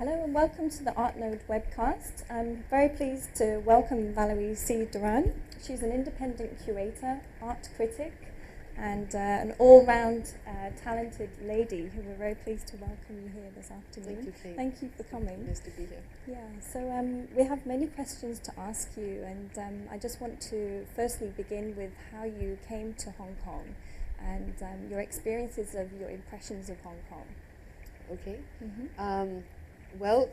Hello and welcome to the ArtNode webcast. I'm very pleased to welcome Valerie Doran. She's an independent curator, art critic, and an all-round talented lady who we're very pleased to welcome you here this afternoon. Thank you, Kate. Thank you for coming. Nice to be here. Yeah, so we have many questions to ask you, and I just want to firstly begin with how you came to Hong Kong and your experiences of your impressions of Hong Kong. Okay. Mm-hmm. Well,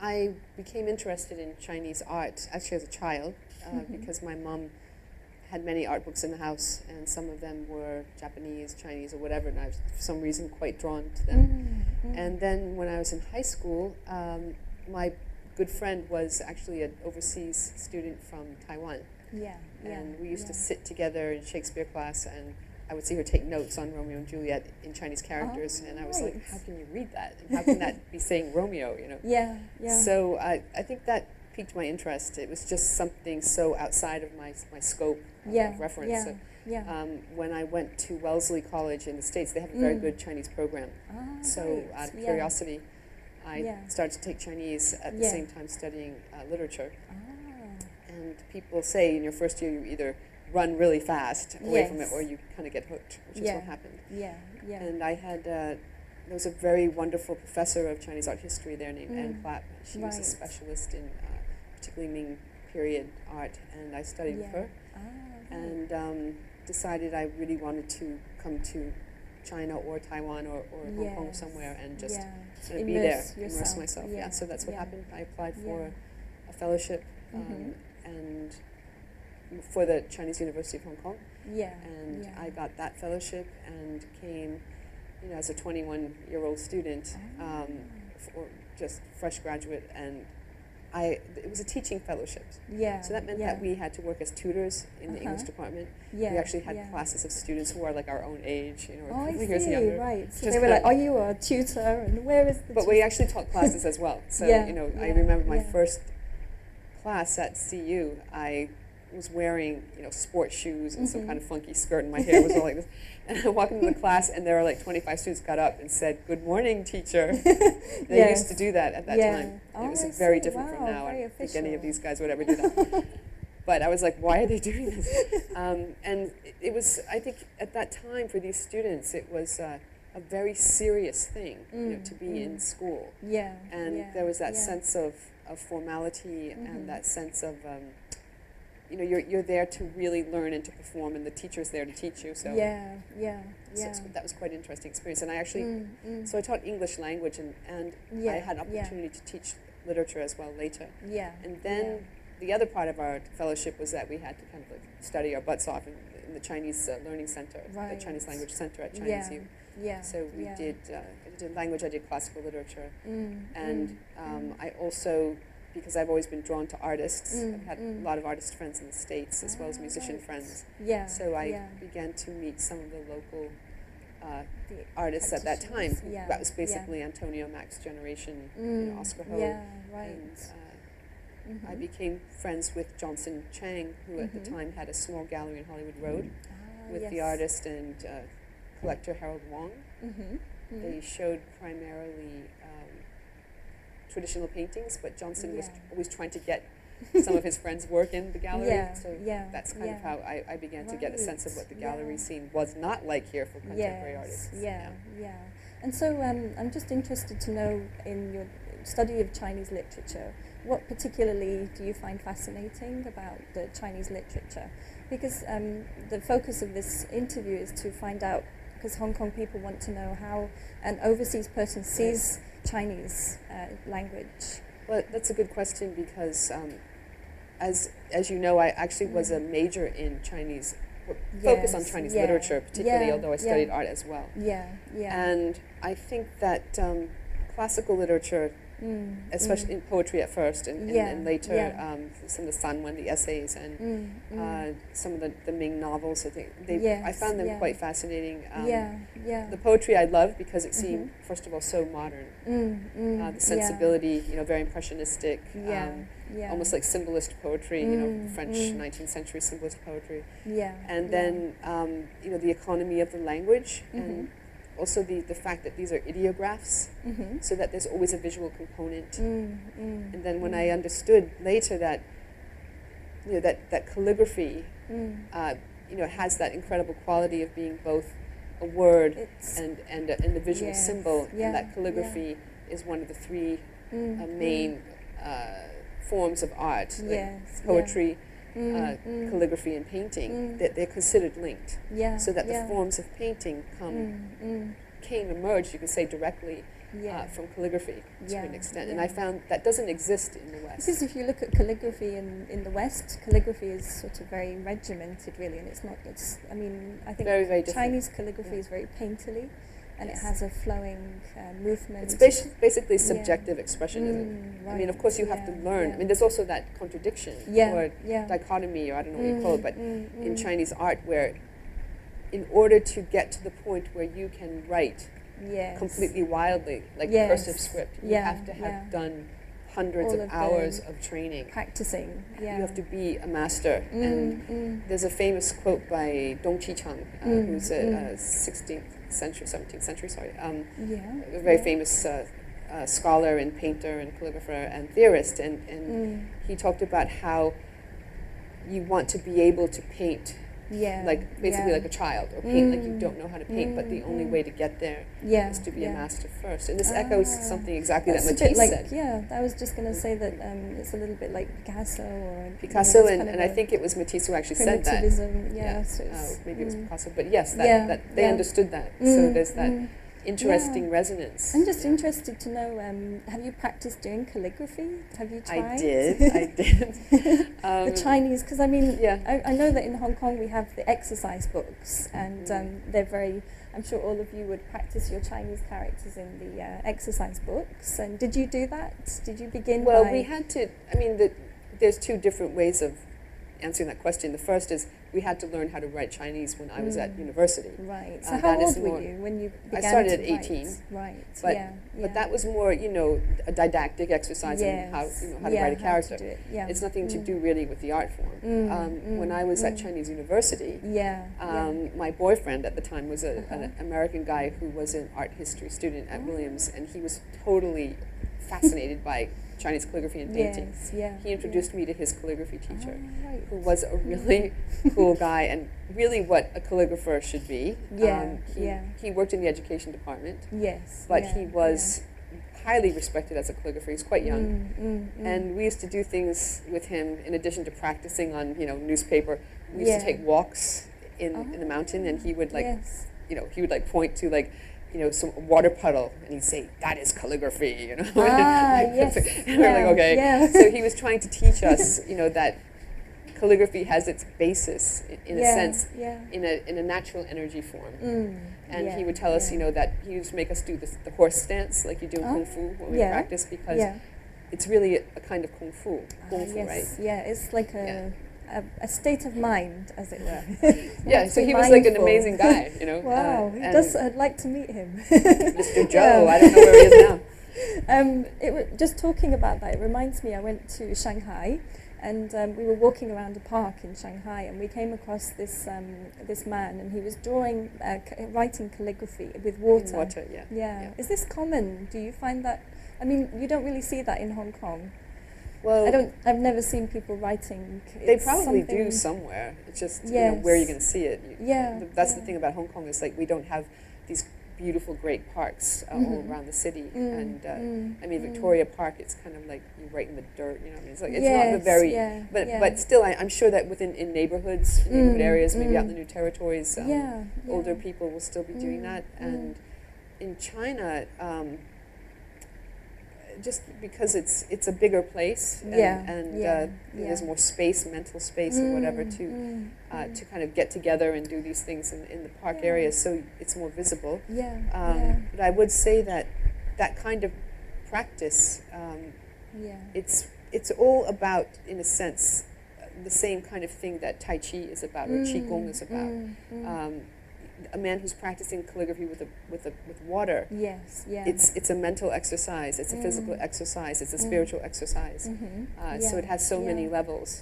I became interested in Chinese art actually as a child because my mom had many art books in the house, and some of them were Japanese, Chinese, or whatever, and I was for some reason quite drawn to them. And then when I was in high school, my good friend was actually an overseas student from Taiwan. And we used to sit together in Shakespeare class, and I would see her take notes on Romeo and Juliet in Chinese characters, and I was like, how can you read that? And how can that be saying Romeo, you know? So I think that piqued my interest. It was just something so outside of my scope of reference. So, when I went to Wellesley College in the States, they have a very good Chinese program. So out of curiosity, I started to take Chinese at the same time studying literature. And people say in your first year you either run really fast away from it, or you kind of get hooked, which is what happened. And I had, there was a very wonderful professor of Chinese art history there named Anne Clapp. She was a specialist in particularly Ming period art, and I studied with her. And decided I really wanted to come to China or Taiwan or Hong Kong somewhere and just sort of be there, immerse myself. So that's what happened. I applied for a fellowship and for the Chinese University of Hong Kong, and I got that fellowship and came, you know, as a 21-year-old student, or just fresh graduate, and it was a teaching fellowship. So that meant that we had to work as tutors in the English department. We actually had classes of students who are like our own age, you know, or a couple years younger. So they were like, "Are you a tutor? And where is the?" But we actually taught classes as well. So you know, I remember my first class at CU. I was wearing, you know, sports shoes and some kind of funky skirt, and my hair was all like this. And I walked into the class, and there were like 25 students got up and said, "Good morning, teacher." They used to do that at that time. It was very different from now. I don't think any of these guys would ever do that. But I was like, why are they doing this? And it was, I think, at that time for these students, it was a very serious thing, you know, to be in school. And there was that sense of formality and that sense of you know, you're there to really learn and to perform, and the teacher's there to teach you. So so that was quite an interesting experience. And I actually, so I taught English language, and I had an opportunity to teach literature as well later. And then the other part of our fellowship was that we had to kind of like study our butts off in the Chinese Learning Center, the Chinese Language Center at Chinese U. So we did, I did language, I did classical literature, and I also, because I've always been drawn to artists. I've had a lot of artist friends in the States as well as musician friends. So I began to meet some of the local artists at that time. That was basically Antonio Mack's generation, you know, Oscar Ho. And I became friends with Johnson Chang, who at the time had a small gallery in Hollywood Road with the artist and collector Harold Wong. They showed primarily traditional paintings, but Johnson was always trying to get some of his friends' work in the gallery. So that's kind of how I began to get a sense of what the gallery scene was not like here for contemporary artists. And so I'm just interested to know, in your study of Chinese literature, what particularly do you find fascinating about the Chinese literature? Because the focus of this interview is to find out, because Hong Kong people want to know how an overseas person sees Chinese language. Well, that's a good question, because as you know, I actually was a major in Chinese, focus on Chinese literature, particularly, although I studied art as well. And I think that classical literature, especially in poetry at first, and later some of the Sanwen, the essays, and some of the Ming novels. I think I found them quite fascinating. The poetry I loved because it seemed, first of all, so modern. The sensibility, you know, very impressionistic, almost like symbolist poetry, you know, French 19th century symbolist poetry. And then, you know, the economy of the language, and also the fact that these are ideographs, so that there's always a visual component. And then when I understood later that, you know, that calligraphy, you know, has that incredible quality of being both a word and a visual symbol, and that calligraphy is one of the three main forms of art, like poetry, calligraphy, and painting. They're considered linked, so that the forms of painting emerged, you could say, directly from calligraphy to an extent. And I found that doesn't exist in the West. Because if you look at calligraphy in the West, calligraphy is sort of very regimented, really, and it's not. I mean, I think very, very Chinese calligraphy is very painterly, and it has a flowing movement. It's basically subjective expressionism. Right. I mean, of course, you have to learn. I mean, there's also that contradiction or dichotomy, or I don't know what you call it, but in Chinese art, where in order to get to the point where you can write completely wildly, like cursive script, you have to have done hundreds of hours of training. Practicing. You have to be a master. And there's a famous quote by Dong Qichang, who's a 17th century, a very famous scholar and painter and calligrapher and theorist. And he talked about how you want to be able to paint like basically like a child, or paint like you don't know how to paint, but the only way to get there is to be a master first. And this echoes something exactly that Matisse said. Yeah, I was just going to say that it's a little bit like Picasso, and I think it was Matisse who actually said that. Maybe it was Picasso, but yes, that they understood that. So there's that interesting resonance. I'm just interested to know, have you practiced doing calligraphy? Have you tried? I did. The Chinese, because I mean, I know that in Hong Kong we have the exercise books, and they're very, I'm sure all of you would practice your Chinese characters in the exercise books. And did you do that? Did you begin Well, we had to, I mean, there's two different ways of answering that question. The first is we had to learn how to write Chinese when I was at university. Right. So how old were you when you began I started at to 18. Right. But that was more, you know, a didactic exercise in how to write a character. It's nothing to do really with the art form. When I was at Chinese university, my boyfriend at the time was an American guy who was an art history student at Williams, and he was totally fascinated by Chinese calligraphy and painting. He introduced me to his calligraphy teacher, who was a really cool guy and really what a calligrapher should be. He worked in the education department, but he was highly respected as a calligrapher. He was quite young, and we used to do things with him in addition to practicing on newspaper. We used to take walks in the mountain, and he would point to some water puddle, and he'd say, "That is calligraphy," And we're like, okay. So he was trying to teach us, that calligraphy has its basis, in a sense, in a natural energy form. And he would tell us, that he used to make us do the horse stance, like you do in Kung Fu when we practice, because it's really a kind of Kung Fu, right? Yeah, it's like a state of mind, as it were. So he was like an amazing guy, Wow, I'd like to meet him. Mr. Joe, I don't know where he is now. Just talking about that, it reminds me, I went to Shanghai, and we were walking around a park in Shanghai, and we came across this man, and he was writing calligraphy with water. Water, Is this common? Do you find that? I mean, you don't really see that in Hong Kong. Well, I've never seen people writing. They probably do somewhere. It's just where you're going to see it. That's the thing about Hong Kong, is like we don't have these beautiful, great parks all around the city. I mean, Victoria Park, it's kind of like you're right in the dirt. It's like it's not a very. But still, I'm sure that in neighborhoods, neighborhood areas, maybe out in the New Territories, older people will still be doing that. And in China. Just because it's a bigger place, and there's more space, mental space, or whatever, to kind of get together and do these things in the park areas, so it's more visible. But I would say that kind of practice, it's all about, in a sense, the same kind of thing that Tai Chi is about, or Qigong is about. A man who's practicing calligraphy with water. It's a mental exercise. It's a physical exercise. It's a spiritual exercise. So it has so many levels.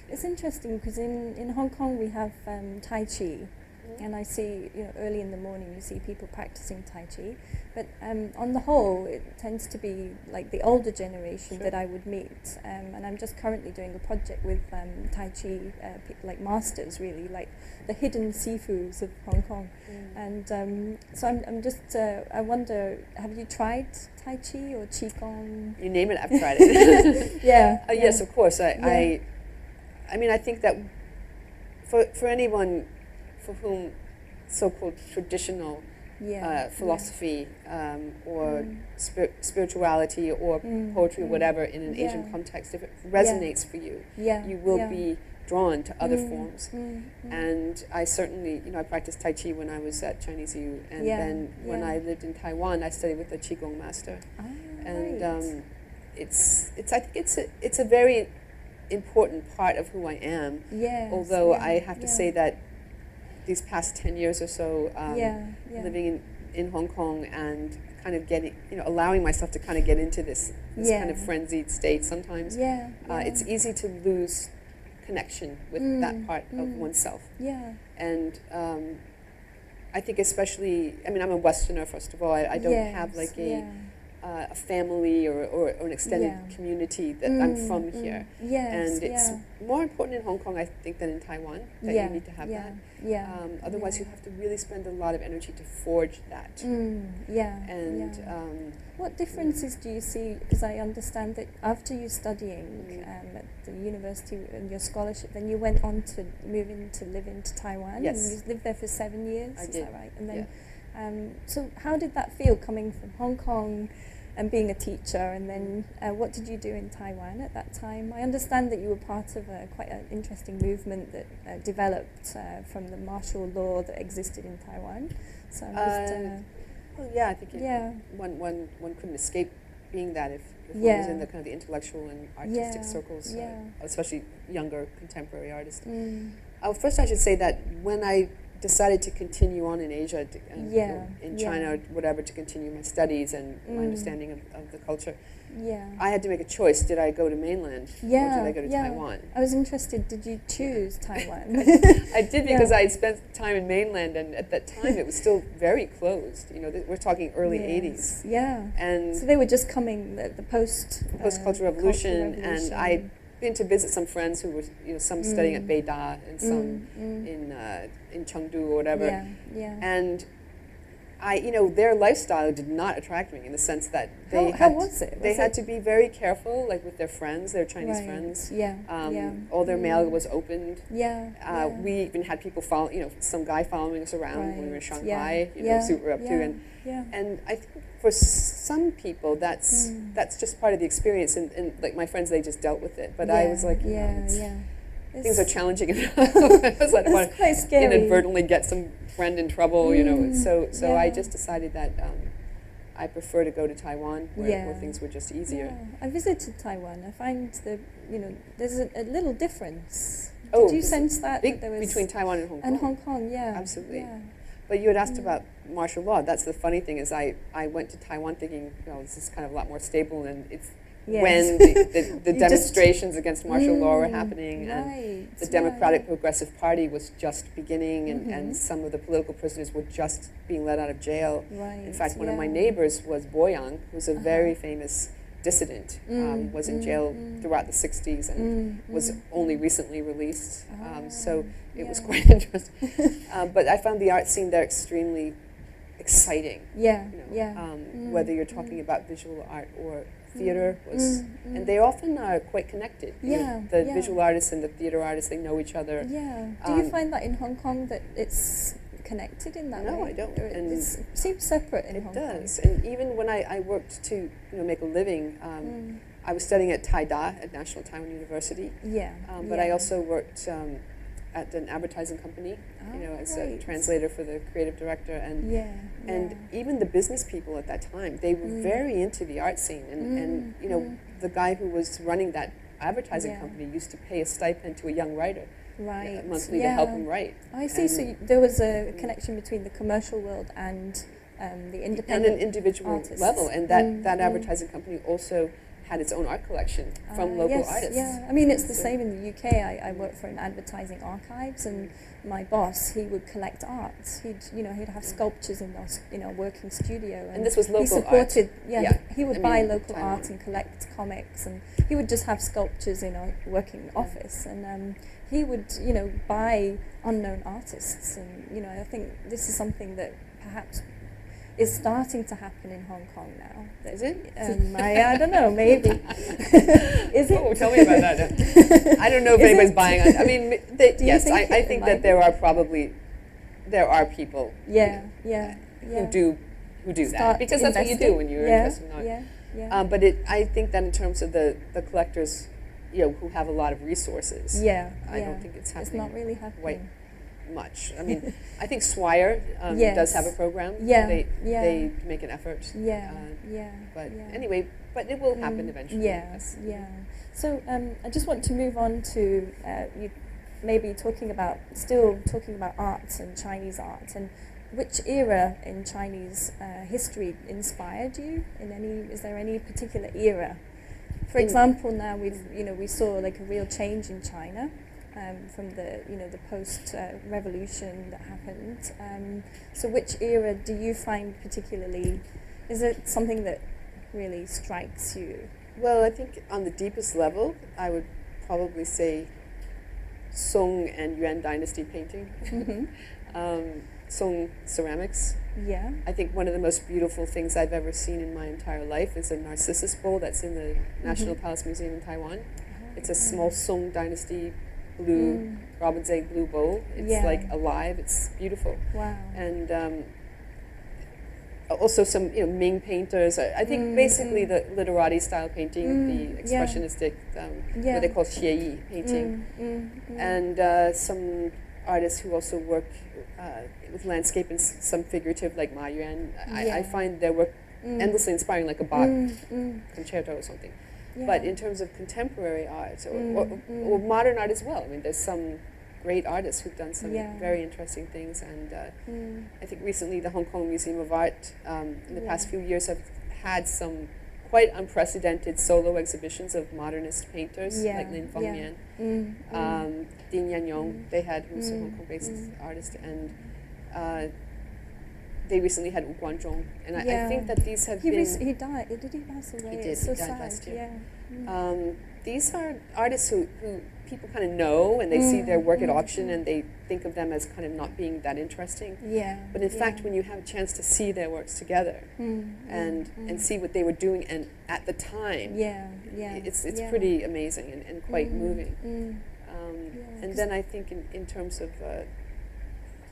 It's interesting because in Hong Kong we have Tai Chi, and I see, early in the morning you see people practicing Tai Chi, but on the whole it tends to be like the older generation that I would meet, and I'm just currently doing a project with Tai Chi, like masters really, like the hidden sifus of Hong Kong, and so I'm just, I wonder, have you tried Tai Chi or Qigong? You name it, I've tried it. Yes, of course. I mean, I think that for anyone for whom so-called traditional philosophy or spirituality or poetry or whatever in an Asian context, if it resonates for you, you will be drawn to other forms. And I certainly, I practiced Tai Chi when I was at Chinese U, and then when I lived in Taiwan, I studied with a Qigong master. And I think it's a very important part of who I am. Although I have to say that these past 10 years or so, living in Hong Kong and kind of getting, allowing myself to kind of get into this kind of frenzied state sometimes, it's easy to lose connection with that part of oneself. And I think especially, I mean, I'm a Westerner, first of all. I don't have like a family or an extended community that I'm from here. And it's more important in Hong Kong, I think, than in Taiwan, that you need to have that. Otherwise, you have to really spend a lot of energy to forge that. What differences do you see? Because I understand that after you studying at the university and your scholarship, then you went on to live into Taiwan. Yes. And you lived there for 7 years, I is did. that right? And then, so how did that feel coming from Hong Kong and being a teacher, and then what did you do in Taiwan at that time? I understand that you were part of quite an interesting movement that developed from the martial law that existed in Taiwan. So I'm just, I think one couldn't escape being that if one was in the kind of the intellectual and artistic circles, especially younger contemporary artists. First, I should say that when I decided to continue on in Asia, in China or whatever, to continue my studies and my understanding of the culture, I had to make a choice. Did I go to mainland or did I go to Taiwan? I was interested, did you choose Taiwan? I did, because I had spent time in mainland, and at that time it was still very closed. We're talking early 80s. And so they were just coming, the post-Cultural Revolution, and I'd been to visit some friends who were, some studying at Beida and some in Chengdu or whatever. And their lifestyle did not attract me, in the sense that they had to be very careful, like with their friends, their Chinese friends. All their mail was opened. We even had people follow, some guy following us around when we were in Shanghai. See what we're up to, and I think for some people that's just part of the experience, and like my friends, they just dealt with it. But I was like, things are challenging enough. I was like, I want to inadvertently get some friend in trouble, So I just decided that I prefer to go to Taiwan, where things were just easier. I visited Taiwan. I find that there's a little difference. Did you sense that? Big there was between Taiwan and Hong Kong. And Hong Kong, Absolutely. But you had asked about martial law. That's the funny thing, is I went to Taiwan thinking, this is kind of a lot more stable, and it's when the demonstrations against martial law were happening, and the Democratic Progressive Party was just beginning, and some of the political prisoners were just being let out of jail. In fact, one of my neighbors was Boyang, who's a very famous dissident, was in jail throughout the 60s and was only recently released. So it was quite interesting. But I found the art scene there extremely exciting. Whether you're talking about visual art or theater, and they often are quite connected. The visual artists and the theater artists, they know each other. Do you find that in Hong Kong that it's connected in that way? No, I don't. And it seems separate in Hong Kong. It does. And even when I worked to make a living, I was studying at TAIDA, at National Taiwan University. But I also worked at an advertising company, as a translator for the creative director, and even the business people at that time, they were very into the art scene, and the guy who was running that advertising company used to pay a stipend to a young writer monthly to help him write. I see. So there was a connection between the commercial world and the independent and an individual artists. level, and that advertising company also had its own art collection from local artists. Yeah, I mean, it's the same in the UK. I work for an advertising archives, and my boss, he would collect art. He'd have sculptures in our working studio. And this was local he supported, art. He would buy local art and collect comics, and he would just have sculptures in our working office, and he would, buy unknown artists, and, I think this is something that perhaps is starting to happen in Hong Kong now. Is it? I don't know, maybe. Is it? Oh, tell me about that. I don't know if anybody's buying it. I mean, yes, I think that there are people who do that, because that's what you do when you're interested in art. But I think that in terms of the collectors, who have a lot of resources, I don't think it's happening. It's not really happening. Much. I mean, I think Swire does have a program. They make an effort. But anyway, but it will happen eventually. So I just want to move on to you maybe talking about art and Chinese art, and which era in Chinese history inspired you? Is there any particular era? For example, now we saw like a real change in China. From the post-revolution that happened. So which era do you find particularly, is it something that really strikes you? Well, I think on the deepest level, I would probably say Song and Yuan dynasty painting. Song ceramics. Yeah. I think one of the most beautiful things I've ever seen in my entire life is a Narcissus bowl that's in the National Palace Museum in Taiwan. It's a small Song dynasty blue robin's egg blue bowl. It's like alive. It's beautiful. Wow. And also some Ming painters. I think basically the literati style painting, the expressionistic what they call xie painting, and some artists who also work with landscape and some figurative like Ma Yuan. I find their work endlessly inspiring, like a Bach concerto or something. But in terms of contemporary art or modern art as well, I mean, there's some great artists who've done some very interesting things, and I think recently the Hong Kong Museum of Art in the past few years have had some quite unprecedented solo exhibitions of modernist painters like Lin Fengmian, Ding Yannyong, they had, who's a Hong Kong-based artist, and they recently had Wu Guanzhong, and I think that these have been... He died. Did he pass away? He did. It's so he died sad. last year. These are artists who people kind of know, and they see their work at auction, and they think of them as kind of not being that interesting. But in fact, when you have a chance to see their works together and see what they were doing and at the time, it's pretty amazing and quite moving. And then I think in terms of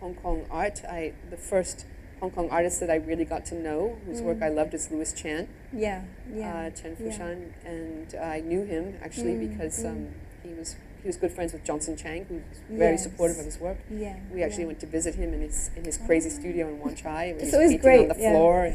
Hong Kong art, the first Hong Kong artist that I really got to know, whose work I loved, is Louis Chan. Chen Fushan, and I knew him actually because he was good friends with Johnson Chang, who's very supportive of his work. We actually went to visit him in his crazy studio in Wan Chai. It's always great on the floor.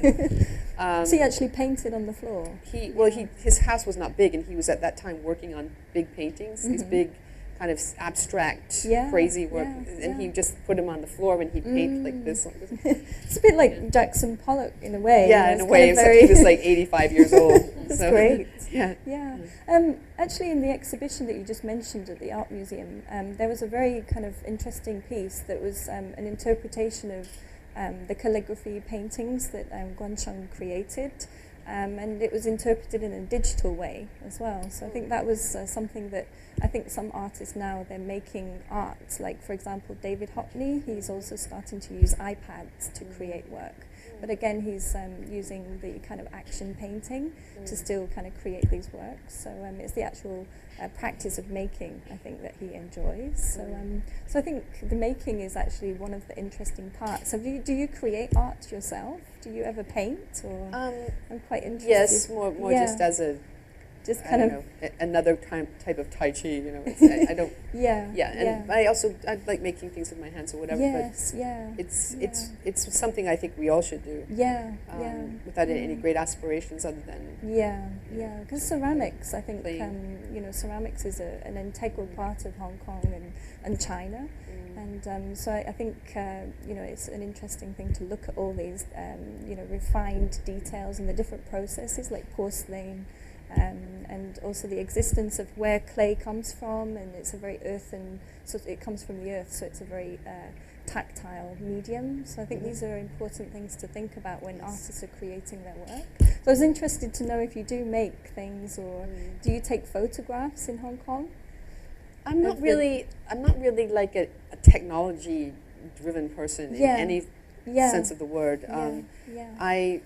And, so he actually painted on the floor. His house was not big, and he was at that time working on big paintings, these big kind of abstract, crazy work, and he just put him on the floor and he'd paint like this. It's a bit like Jackson Pollock in a way. Yeah, in a way, except he was like 85 years old. That's great. Yeah. Actually, in the exhibition that you just mentioned at the Art Museum, there was a very kind of interesting piece that was an interpretation of the calligraphy paintings that Guancheng created. And it was interpreted in a digital way as well. So I think that was something that I think some artists now, they're making art. Like, for example, David Hockney, he's also starting to use iPads to create work. But again, he's using the kind of action painting to still kind of create these works. So it's the actual practice of making, I think, that he enjoys. So I think the making is actually one of the interesting parts. So do you create art yourself? Do you ever paint? Or I'm quite interested. Yes, more just as a another type of Tai Chi, I don't. And I like making things with my hands or whatever. It's something I think we all should do. Without any great aspirations other than. Because ceramics, I think, ceramics is an integral part of Hong Kong and China. And so I think, it's an interesting thing to look at all these, refined details and the different processes like porcelain, and also the existence of where clay comes from, and it's a very earthen, so it comes from the earth, so it's a very tactile medium. So I think these are important things to think about when artists are creating their work. So I was interested to know if you do make things, or do you take photographs in Hong Kong? I'm not really like a technology-driven person in any sense of the word. I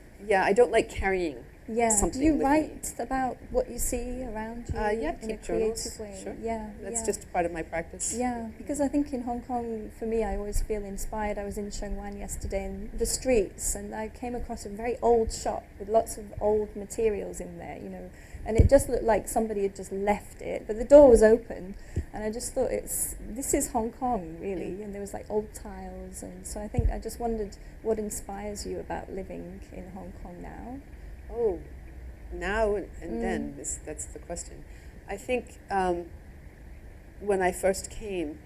don't like carrying something. Do you with write about what you see around you in a creative way? Sure. Yeah, that's just part of my practice. Yeah, because I think in Hong Kong, for me, I always feel inspired. I was in Sheung yesterday in the streets, and I came across a very old shop with lots of old materials in there, you know, and it just looked like somebody had just left it, but the door was open, and I just thought this is Hong Kong, really, and there was like old tiles, and so I just wondered what inspires you about living in Hong Kong now? Oh, now and then, that's the question. I think when I first came,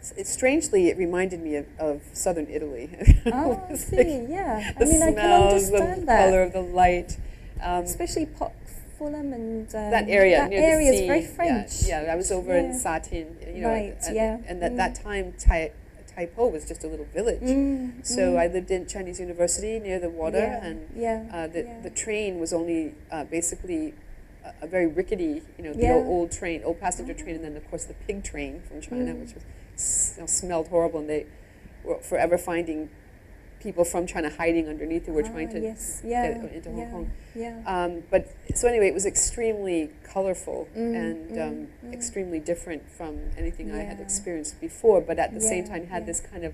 strangely, it reminded me of southern Italy. Oh, I see, like yeah. The I mean, smells, I can understand the that. color of the light. Especially Fulham and that area that near area the sea. Is very French. Yeah, I was over in Satin, you know, and at that time, Tai Po was just a little village. So I lived in Chinese University near the water, and the train was only basically a very rickety, you know, the old train, old passenger train, and then of course the pig train from China, which was, smelled horrible, and they were forever finding people from China hiding underneath who were trying to get into Hong Kong. But so anyway, it was extremely colorful and extremely different from anything I had experienced before, but at the same time had this kind of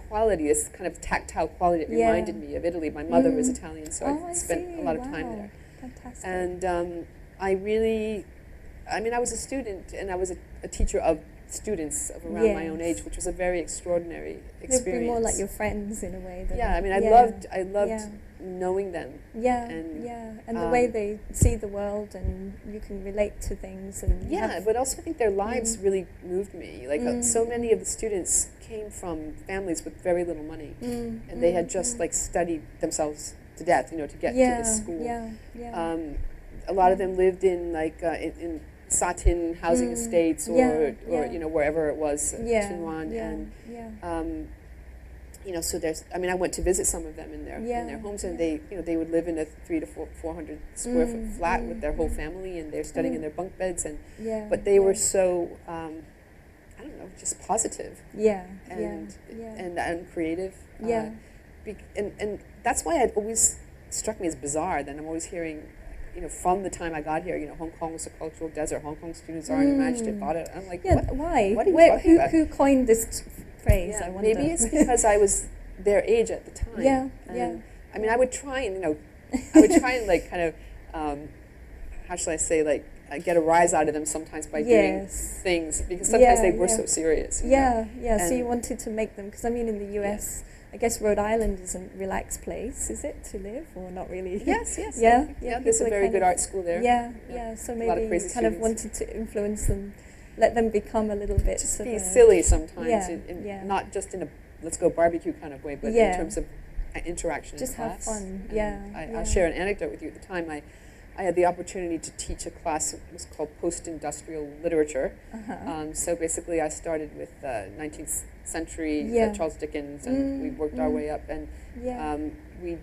quality, this kind of tactile quality that reminded me of Italy. My mother was Italian, so I spent a lot of time there. Fantastic. And I was a student, and I was a teacher of students of around my own age, which was a very extraordinary experience. They'd be more like your friends in a way. I mean, I loved knowing them. And the way they see the world, and you can relate to things. And but also I think their lives really moved me. Like so many of the students came from families with very little money, and they had just like studied themselves to death, you know, to get to this school. A lot of them lived in like in Satin housing estates, or you know, wherever it was, Tunwan, and you know, so there's. I mean, I went to visit some of them in their homes, and they, you know, they would live in a 300 to 400 square foot flat with their whole family, and they're studying in their bunk beds, and but they were so I don't know, just positive, and creative, and that's why it always struck me as bizarre. Then I'm always hearing, you know, from the time I got here, you know, Hong Kong was a cultural desert. Hong Kong students aren't imaginative about it. I'm like, what? Why? What are you talking about? Who coined this phrase? I wonder. Maybe it's because I was their age at the time. I mean, I would try and, you know, like kind of, how shall I say, like get a rise out of them sometimes by doing things, because sometimes they were so serious. You know? So you wanted to make them, because I mean, in the US. I guess Rhode Island is a relaxed place, is it, to live, or not really? Yes. There's a very good art school there. So maybe you kind of wanted to influence them, let them become a little bit... Just be silly sometimes, not just in a let's go barbecue kind of way, but in terms of interaction just in class. Have fun, I'll share an anecdote with you. At the time, I had the opportunity to teach a class. It was called Post-Industrial Literature. So basically, I started with 19th century Charles Dickens, and we worked our way up, and we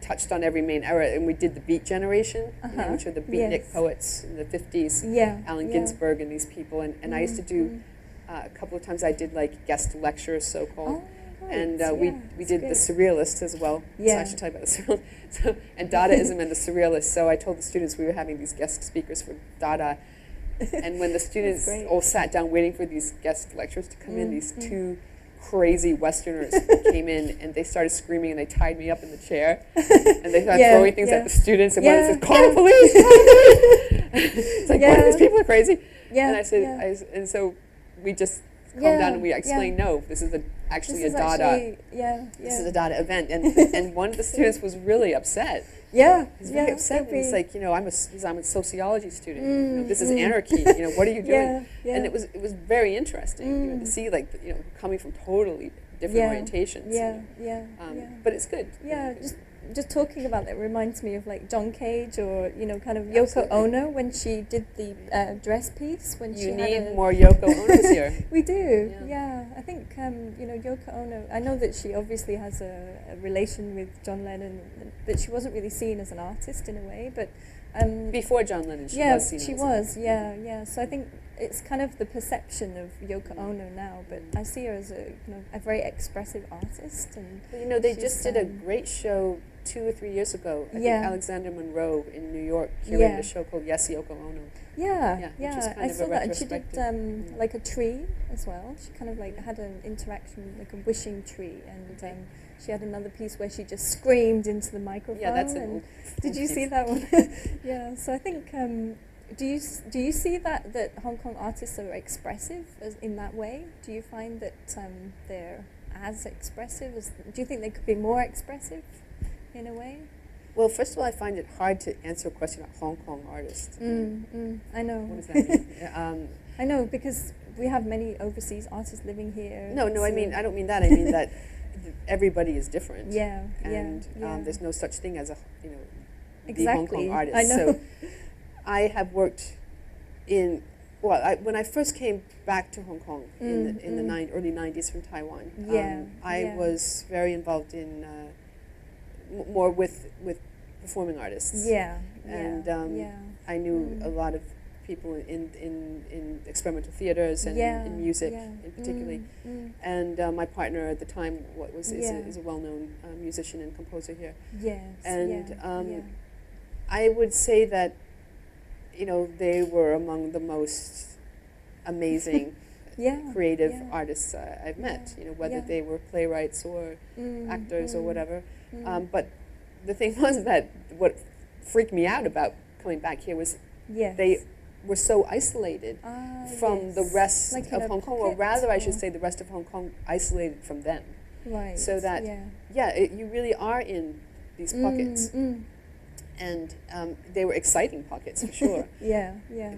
touched on every main era, and we did the Beat generation, you know, which are the beatnik poets in the 50s, Allen Ginsberg and these people, and I used to do a couple of times. I did like guest lectures, so-called. And we did the Surrealists as well. So I should tell you about the Surrealists. So, and Dadaism and the Surrealists. So I told the students we were having these guest speakers for Dada. And when the students all sat down waiting for these guest lecturers to come in, these two crazy Westerners came in, and they started screaming, and they tied me up in the chair. And they started throwing things at the students. And one said, call the police! Call the police! It's like, what? These people are crazy. And I said, and so we just calmed down, and we explained, no, this is actually a Dada. This is a Dada event, and one of the students was really upset. He's very upset. He's like, you know, I'm a sociology student. You know, this is anarchy. You know, what are you doing? And it was very interesting, you know, to see, like, you know, coming from totally different orientations. But it's good. just talking about that reminds me of like John Cage or, you know, kind of Yoko Ono when she did the dress piece. When she need more Yoko Onos here. We do, yeah. I think, you know, Yoko Ono, I know that she obviously has a relation with John Lennon, but she wasn't really seen as an artist in a way, but... before John Lennon, she was seen as an artist. Yeah. So I think it's kind of the perception of Yoko Ono now, but I see her as a very expressive artist. And well, you know, they just did a great show 2 or 3 years ago. I think Alexander Monroe in New York curated a show called Yes, Yoko Ono. Yeah. Which is kind I of saw a that, and she did retrospective. like a tree as well. She kind of like had an interaction, like a wishing tree, and she had another piece where she just screamed into the microphone. Yeah, that's an old Did you piece. see that one? Yeah. So I think, do you see that Hong Kong artists are expressive in that way? Do you find that they're as expressive as? Do you think they could be more expressive, in a way? Well, first of all, I find it hard to answer a question about Hong Kong artists. I know. What does that mean? I know, because we have many overseas artists living here. No, I don't mean that. I mean that everybody is different. And there's no such thing as the Hong Kong artist. I know. So I have worked in, when I first came back to Hong Kong in the early 90s from Taiwan, I was very involved in more with performing artists. I knew a lot of people in experimental theaters and in music in particularly. And my partner at the time is a well-known musician and composer here. I would say that, you know, they were among the most amazing creative artists I've met, you know, whether they were playwrights or actors or whatever. But the thing was that what freaked me out about coming back here was they were so isolated from the rest of Hong Kong, or rather I should say the rest of Hong Kong isolated from them. Right. So that, you really are in these pockets. And they were exciting pockets, for sure.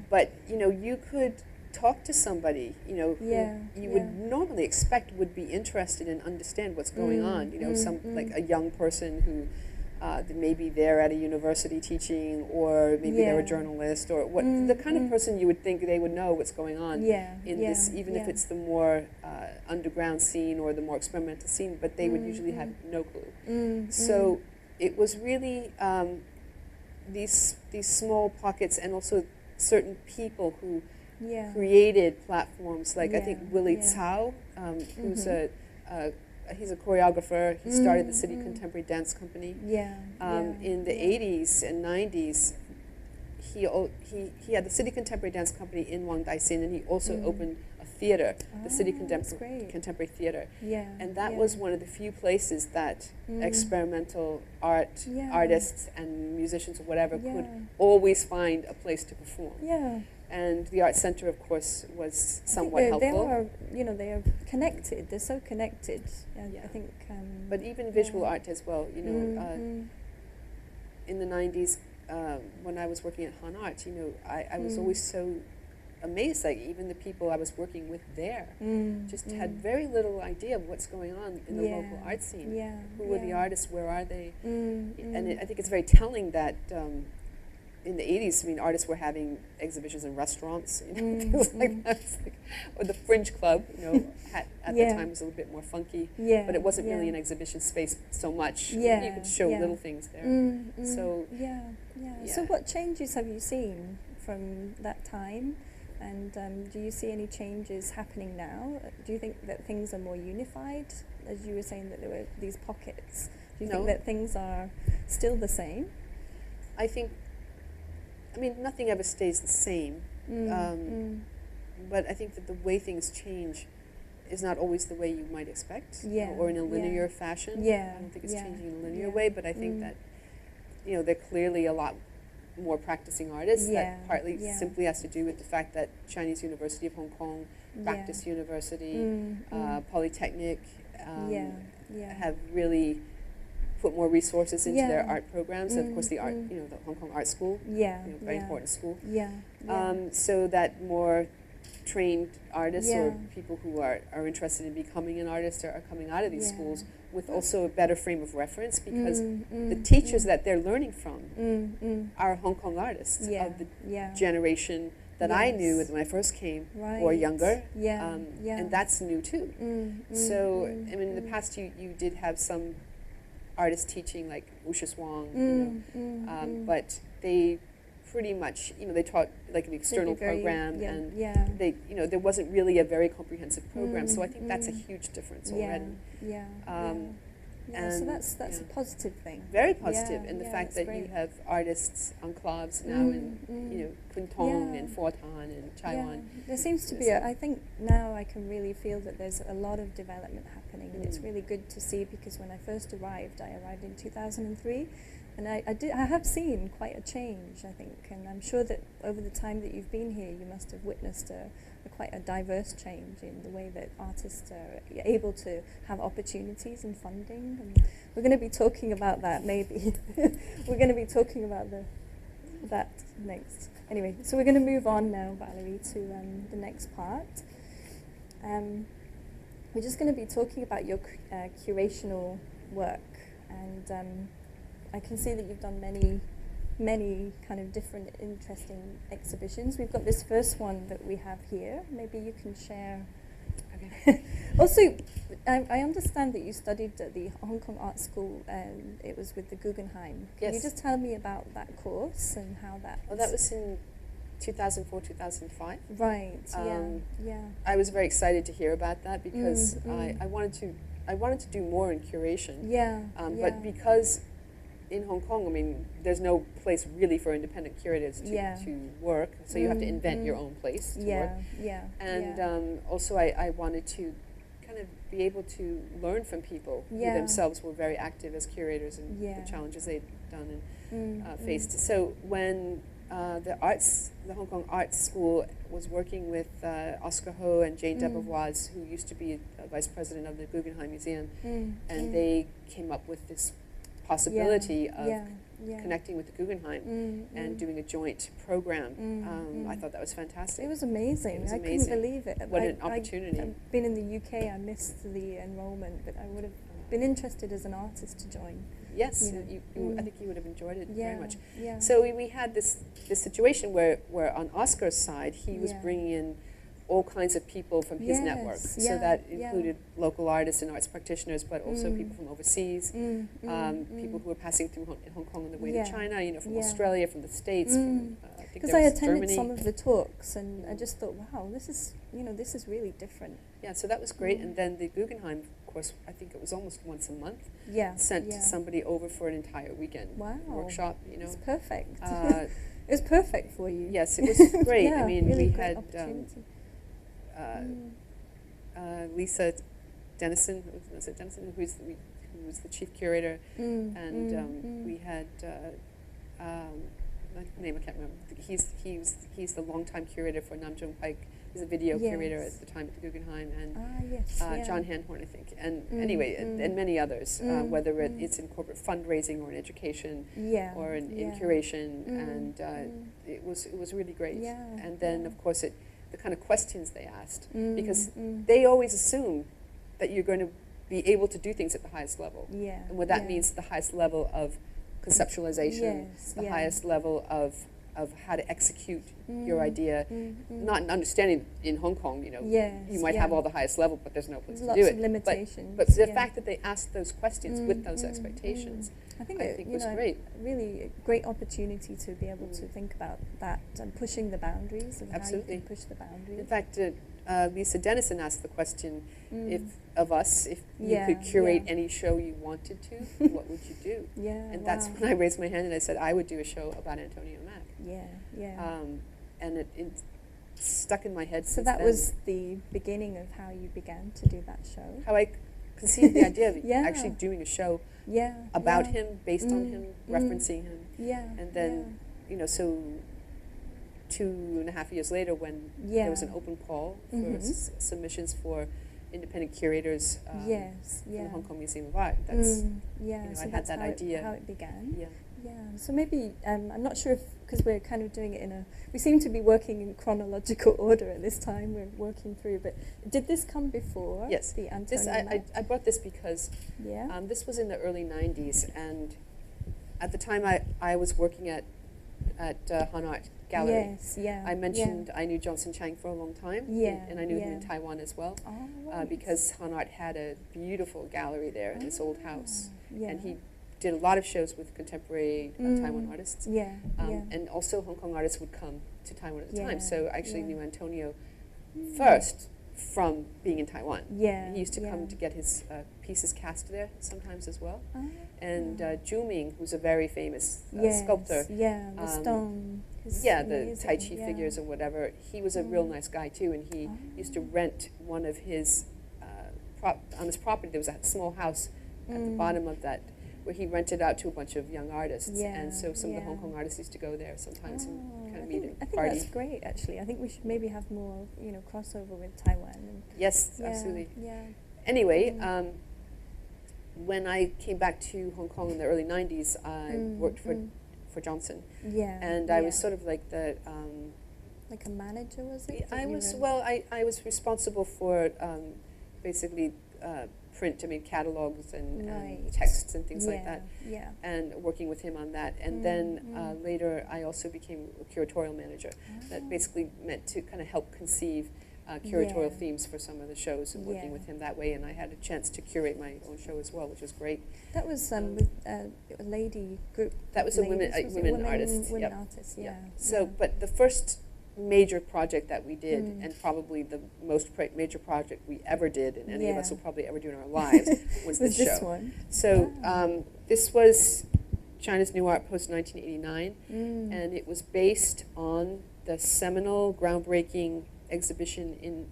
But, you know, you could talk to somebody, you know, who you would normally expect would be interested and understand what's going on. You know, like a young person who maybe they're at a university teaching, or maybe they're a journalist, or what the kind of person you would think they would know what's going on in this, even if it's the more underground scene or the more experimental scene, but they would usually have no clue. So it was really these small pockets, and also certain people who created platforms, like I think Willie Tsao, who's he's a choreographer. He started the City Contemporary Dance Company. In the 80s and 90s, he had the City Contemporary Dance Company in Wang Dai Sin, and he also opened a theater, the City Contemporary Theater. And that was one of the few places that experimental artists and musicians or whatever could always find a place to perform. And the Art Center, of course, was somewhat helpful. They are connected. They're so connected. I think. But even visual art as well. You know, in the 90s, when I was working at Han Art, you know, I was always so amazed. Like even the people I was working with there just had very little idea of what's going on in the local art scene. Who were the artists? Where are they? And I think it's very telling that. In the 80s, I mean, artists were having exhibitions in restaurants, you know, things like that. Or the Fringe Club, you know, at the time was a little bit more funky, but it wasn't really an exhibition space so much. You could show little things there. So So what changes have you seen from that time? And do you see any changes happening now? Do you think that things are more unified? As you were saying that there were these pockets. Do you think that things are still the same? I mean, nothing ever stays the same, but I think that the way things change is not always the way you might expect, or in a linear fashion. I don't think it's changing in a linear way, but I think that, you know, there are clearly a lot more practicing artists. That partly simply has to do with the fact that Chinese University of Hong Kong, Baptist University, Polytechnic have really put more resources into their art programs. And of course, the art, you know, the Hong Kong Art School, very important school. So that more trained artists or people who are interested in becoming an artist are coming out of these schools with also a better frame of reference, because the teachers that they're learning from are Hong Kong artists of the generation that I knew when I first came, or younger, and that's new too. So, I mean, in the past you did have some artists teaching, like Wushis Wong, but they pretty much, they taught like an external program, and they, there wasn't really a very comprehensive program. So I think that's a huge difference already. So that's a positive thing. Very positive, and the fact that you have artists enclaves now in Kuntong and Fortan and Taiwan. There seems to be, I think now I can really feel that there's a lot of development happening, and it's really good to see, because when I first arrived, I arrived in 2003, and I have seen quite a change, I think, and I'm sure that over the time that you've been here, you must have witnessed quite a diverse change in the way that artists are able to have opportunities and funding. And we're going to be talking about that, maybe. We're going to be talking about that next. Anyway, so we're going to move on now, Valerie, to the next part. We're just going to be talking about your curational work, and I can see that you've done many kind of different interesting exhibitions. We've got this first one that we have here. Maybe you can share. Okay. Also, I understand that you studied at the Hong Kong Art School, and it was with the Guggenheim. Can you just tell me about that course and how that Well, that was in 2004, 2005. Right, I was very excited to hear about that, because I wanted to do more in curation. But because in Hong Kong, I mean, there's no place really for independent curators to work, so you have to invent your own place to work. And also I wanted to kind of be able to learn from people who themselves were very active as curators and the challenges they'd done and faced. So when the Hong Kong Arts School was working with Oscar Ho and Jane Debevoise, who used to be vice president of the Guggenheim Museum, and they came up with this possibility of connecting with the Guggenheim and doing a joint program. I thought that was fantastic. It was amazing. It was amazing. I couldn't believe it. What an opportunity. I've been in the UK, I missed the enrollment, but I would have been interested as an artist to join. Yes, I think you would have enjoyed it very much. Yeah. So we had this situation where on Oscar's side, he was bringing in all kinds of people from his network. So that included local artists and arts practitioners, but also people from overseas, people who were passing through in Hong Kong on the way to China, from Australia, from the States, because I attended some of the talks, and I just thought, wow, this is really different. Yeah, so that was great. And then the Guggenheim, of course, I think it was almost once a month, sent somebody over for an entire weekend workshop. It's perfect. It was perfect for you. Yes, it was great. I mean, really we had Lisa Dennison, who was the chief curator, and we had name I can't remember. He's the longtime curator for Nam June Paik. He's a video curator at the time at the Guggenheim, and John Hanhorn, I think, and anyway, and many others, whether it's in corporate fundraising or in education or in curation, and it was really great. And then of course the kind of questions they asked, because they always assume that you're going to be able to do things at the highest level, and what that means, the highest level of conceptualization, the highest level of how to execute your idea, not an understanding in Hong Kong, you might have all the highest level, but there's no place to do it. Lots of limitations. But the fact that they asked those questions with those expectations, I think was great. Really a great opportunity to be able to think about that and pushing the boundaries and how you can push the boundaries. In fact, Lisa Dennison asked the question if you could curate any show you wanted to, what would you do? And that's when I raised my hand and I said I would do a show about Antonio Mack. And it stuck in my head. So that was the beginning of how you began to do that show? How I conceived the idea of actually doing a show about him, based on him, referencing him. And then, so 2.5 years later, when there was an open call for submissions for independent curators from the Hong Kong Museum of Art. That's, so I had that idea. How it began. Yeah. So maybe I'm not sure if, because we're kind of doing it we seem to be working in chronological order at this time. We're working through, but did this come before? Yes. The Antonio I brought this because this was in the early 90s, and at the time I was working at Han Art Gallery. Yes, yeah. I mentioned I knew Johnson Chang for a long time, and I knew him in Taiwan as well, because Han Art had a beautiful gallery there in this old house, and he did a lot of shows with contemporary Taiwan artists, and also Hong Kong artists would come to Taiwan at the time. So I actually knew Antonio first from being in Taiwan. Yeah, he used to come to get his pieces cast there sometimes as well. And Zhu Ming, who's a very famous sculptor. Yeah, the stone. The Tai Chi figures or whatever. He was a real nice guy too, and he used to rent one of his, on his property there was a small house at the bottom of that, where he rented out to a bunch of young artists, and so some of the Hong Kong artists used to go there sometimes and kind of meet and party. I think that's great, actually. I think we should maybe have more, crossover with Taiwan. And yes, absolutely. Yeah. Anyway, when I came back to Hong Kong in the early 90s, I worked for Johnson. Yeah. And I was sort of like the... like a manager, was it? I was responsible for basically print, catalogs and texts and things like that, and working with him on that. And then later I also became a curatorial manager. That basically meant to kind of help conceive curatorial themes for some of the shows, and working with him that way. And I had a chance to curate my own show as well, which was great. That was with a lady group. That was women artists. Women artists, yeah. So, but the first major project that we did, and probably the most major project we ever did, and any of us will probably ever do in our lives, was this show. One. So this was China's New Art post-1989, and it was based on the seminal, groundbreaking exhibition in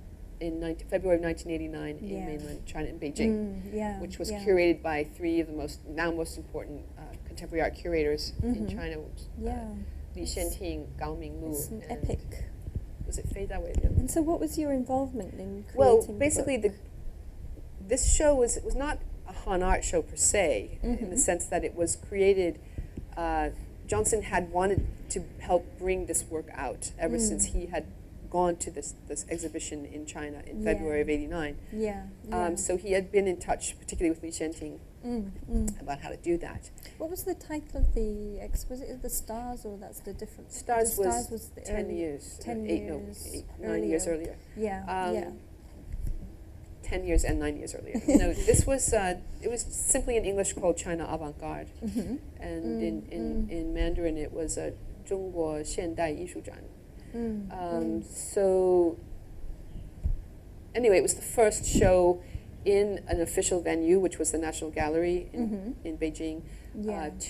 February of 1989 in mainland China, in Beijing, which was curated by three of the most important contemporary art curators in China. Li Xianting, Gao Minglu. It's an epic. Was it Fei Dawei? And so what was your involvement in creating Well, basically this show was not a Han Art show per se, in the sense that it was created, Johnson had wanted to help bring this work out ever since he had gone to this exhibition in China in February of '89. So he had been in touch, particularly with Li Xianting, about how to do that. What was the title of the was it The Stars, or that's the different? Stars was the 9 years earlier. 10 years and 9 years earlier. No, this was it was simply in English called China Avant-Garde, and in Mandarin it was a 中国现代艺术展. So anyway, it was the first show in an official venue, which was the National Gallery in Beijing,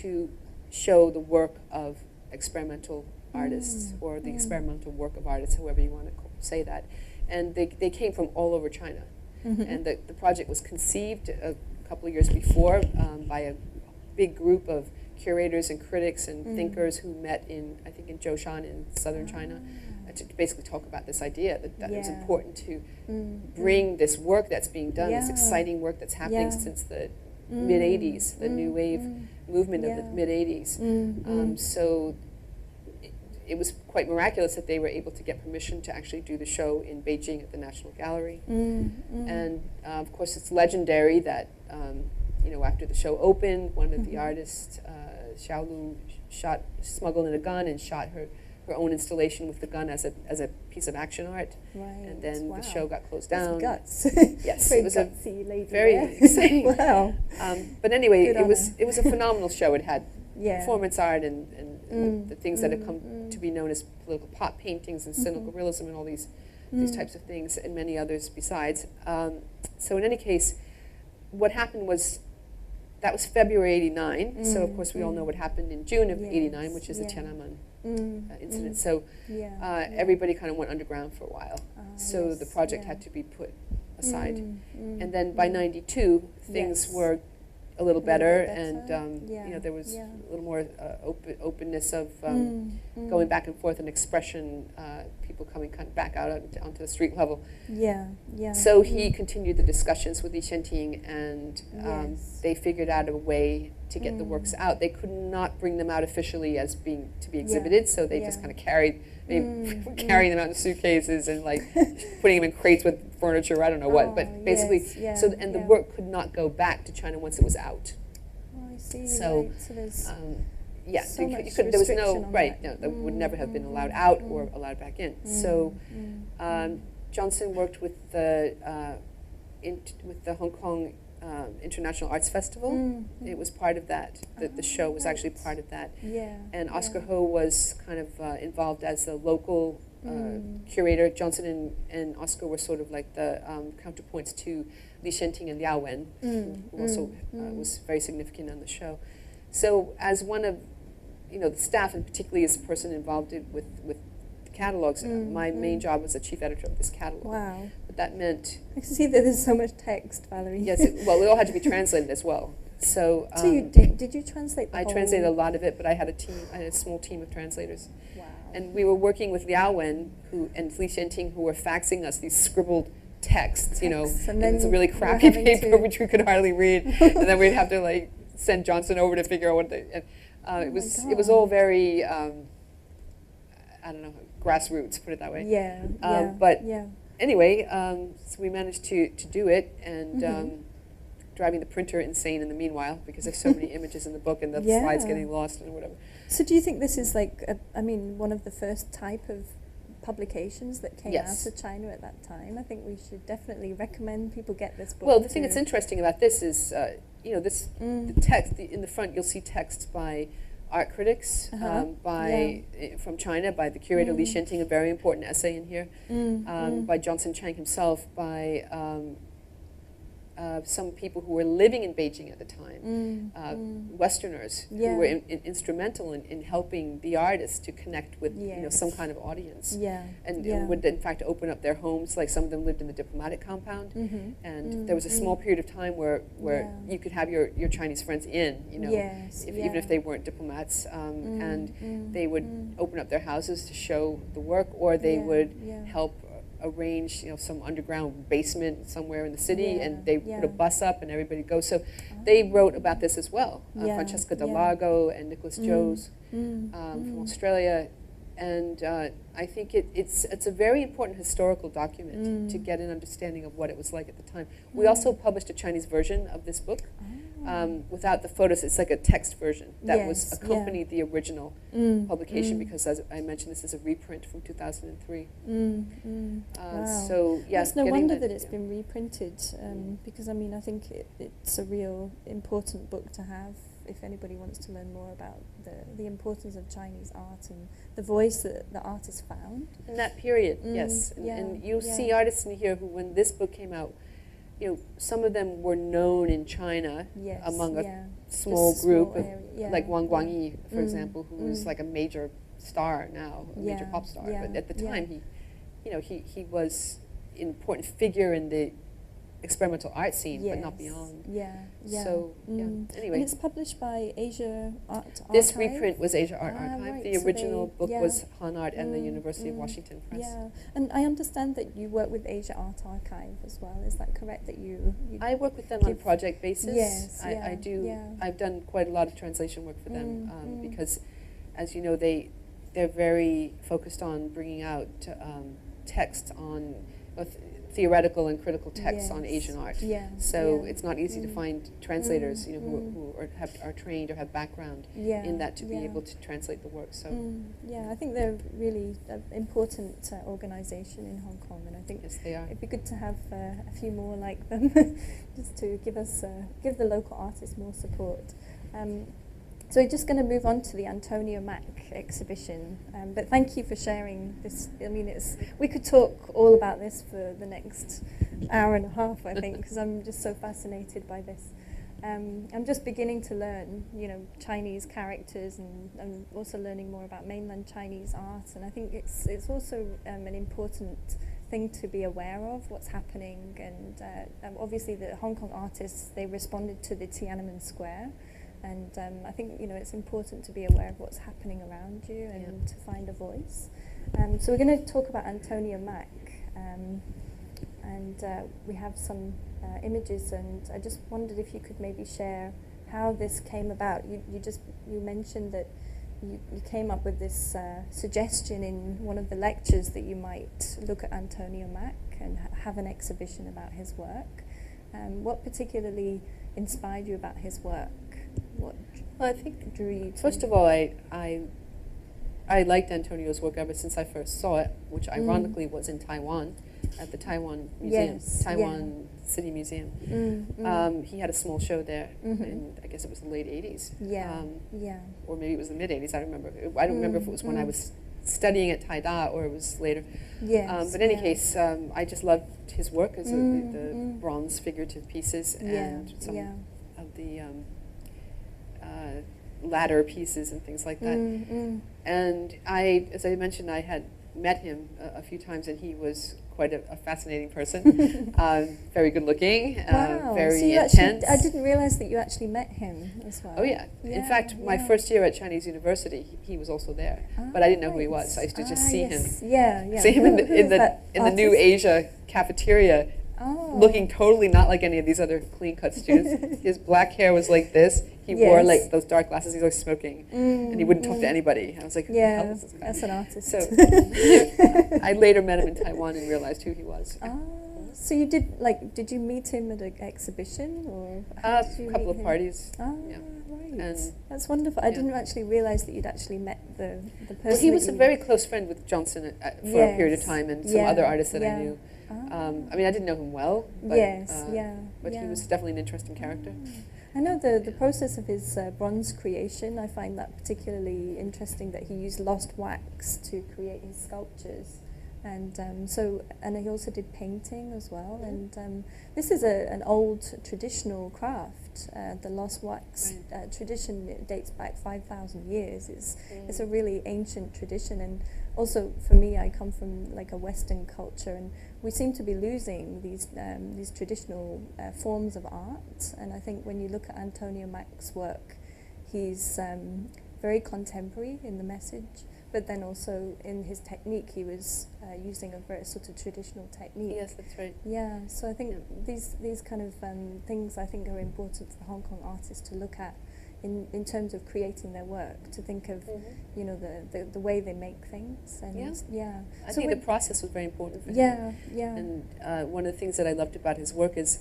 to show the work of experimental artists, or the experimental work of artists, however you want to say that. And they came from all over China. And the project was conceived a couple of years before by a big group of curators and critics and thinkers who met in Zhoushan in southern China, to basically talk about this idea that it was important to bring this work that's being done, this exciting work that's happening since the mid-'80s, the New Wave movement of the mid-'80s. So it was quite miraculous that they were able to get permission to actually do the show in Beijing at the National Gallery. And of course it's legendary that after the show opened, one of the artists, Xiaolu, smuggled in a gun and shot her own installation with the gun as a piece of action art. And then the show got closed down. Guts. Yes, very it was gutsy lady. Very exciting. Wow. But anyway, it was a phenomenal show. It had performance art and the things that have come to be known as political pot paintings and cynical realism and all these types of things, and many others besides. So in any case, what happened was, that was February '89. So of course we all know what happened in June of '89, which is the Tiananmen incident. So everybody kind of went underground for a while. So the project had to be put aside. And then by '92, things were a little better, and there was a little more openness of going back and forth and expression, people coming kind of back out onto the street level. So he continued the discussions with Li Xianting, and they figured out a way to get the works out. They could not bring them out officially as being to be exhibited, so they just kind of carried carrying them out in suitcases and like putting them in crates with furniture. I don't know what, but basically, the work could not go back to China once it was out. Oh, I see. So, so there's there was no that would never have been allowed out or allowed back in. So Johnson worked with the Hong Kong International Arts Festival. It was part of that. The show was actually part of that. And Oscar Ho was kind of involved as the local curator. Johnson and Oscar were sort of like the counterpoints to Li Shenting and Liao Wen, who also was very significant on the show. So as one of the staff, and particularly as a person involved with catalogs, my main job was a chief editor of this catalog. Wow. But that meant... I can see that there's so much text, Valerie. Yes, it all had to be translated as well. So, so you did you translate the I whole? translated a lot of it, but I had a small team of translators. Wow. And we were working with Liao Wen and Li Shenting, who were faxing us these scribbled texts, and it's a really crappy paper which we could hardly read. And then we'd have to like send Johnson over to figure out what it was all very, I don't know, grassroots, put it that way. Anyway, so we managed to do it, and driving the printer insane in the meanwhile, because there's so many images in the book and the slides getting lost and whatever. So do you think this is like, one of the first type of publications that came out of China at that time? I think we should definitely recommend people get this book. Well, the thing that's interesting about this is, the text, in the front you'll see text by art critics from China, by the curator Li Shenting, a very important essay in here, by Johnson Chang himself, by some people who were living in Beijing at the time, Westerners who were instrumental in helping the artists to connect with some kind of audience, and would in fact open up their homes. Like some of them lived in the diplomatic compound, and there was a small period of time where you could have your Chinese friends in, even if they weren't diplomats, and they would open up their houses to show the work, or they would help arrange some underground basement somewhere in the city, and they put a bus up and everybody goes. So they wrote about this as well. Francesca Delago and Nicholas Joes from Australia, and I think it's a very important historical document to get an understanding of what it was like at the time. We also published a Chinese version of this book. Without the photos, it's like a text version that was accompanied the original publication, because as I mentioned, this is a reprint from 2003. Wow. So it's no wonder that it's been reprinted, because I think it's a real important book to have if anybody wants to learn more about the importance of Chinese art and the voice that the artists found in that period. Yes, and you'll see artists in here who, when this book came out, some of them were known in China among a small group, like Wang Guangyi, for example, who is like a major star now, a major pop star. But at the time, he was an important figure in the experimental art scene, but not beyond. So, anyway. And it's published by Asia Art This Archive? reprint was Asia Art Archive. Right. The So original book was Han Art and the University of Washington Press. Yeah, and I understand that you work with Asia Art Archive as well. Is that correct? That you I work with them on a project basis. Yes, I do. I've done quite a lot of translation work for them because, as you know, they're very focused on bringing out text on theoretical and critical texts on Asian art. So it's not easy to find translators, who are trained or have background in that to be able to translate the work. So I think they're really an important organization in Hong Kong, and I think yes, they are. It'd be good to have a few more like them, just to give the local artists more support. So we're just going to move on to the Antonio Mack exhibition, but thank you for sharing this. We could talk all about this for the next hour and a half, I think, because I'm just so fascinated by this. I'm just beginning to learn, Chinese characters, and I'm also learning more about mainland Chinese art, and I think it's also an important thing to be aware of what's happening, and obviously the Hong Kong artists, they responded to the Tiananmen Square. And I think it's important to be aware of what's happening around you and to find a voice. So we're going to talk about Antonio Mack, and we have some images. And I just wondered if you could maybe share how this came about. You mentioned that you came up with this suggestion in one of the lectures that you might look at Antonio Mack and have an exhibition about his work. What particularly inspired you about his work? What Well, I think drew you to first of all, I liked Antonio's work ever since I first saw it, which ironically was in Taiwan, at the Taiwan Museum, Taiwan City Museum. He had a small show there, in I guess it was the late 80s. Or maybe it was the mid 80s. I don't remember. I don't remember if it was when I was studying at Taida or it was later. But in any case, I just loved his work as the bronze figurative pieces and some of the ladder pieces and things like that. And as I mentioned, I had met him a few times, and he was quite a fascinating person. Very good looking, very intense. I didn't realize that you actually met him as well. Oh yeah. In fact, my first year at Chinese University, he was also there, but I didn't know who he was. I used to just see him. See him in the New Asia cafeteria, looking totally not like any of these other clean-cut students. His black hair was like this. He wore like those dark glasses. He was always smoking, and he wouldn't talk to anybody. I was like, yeah, that's an artist. So I later met him in Taiwan and realized who he was. So you did you meet him at an exhibition or a couple of parties? Right. And that's wonderful. I didn't actually realize that you'd actually met the person. Well, he was a very close friend with Johnson for a period of time, and some other artists that I knew. I mean, I didn't know him well, but, but he was definitely an interesting character. I know the process of his bronze creation, I find that particularly interesting, that he used lost wax to create his sculptures. And and he also did painting as well. And this is an old traditional craft. The lost wax tradition, it dates back 5,000 years. It's a really ancient tradition. And also for me, I come from like a Western culture, and we seem to be losing these traditional forms of art. And I think when you look at Antonio Mack's work, he's very contemporary in the message, but then also in his technique, he was using a very sort of traditional technique. Yes, that's right. Yeah, so I think these kind of things I think are important for Hong Kong artists to look at in terms of creating their work, to think of the way they make things. And I think the process was very important for him. And one of the things that I loved about his work is,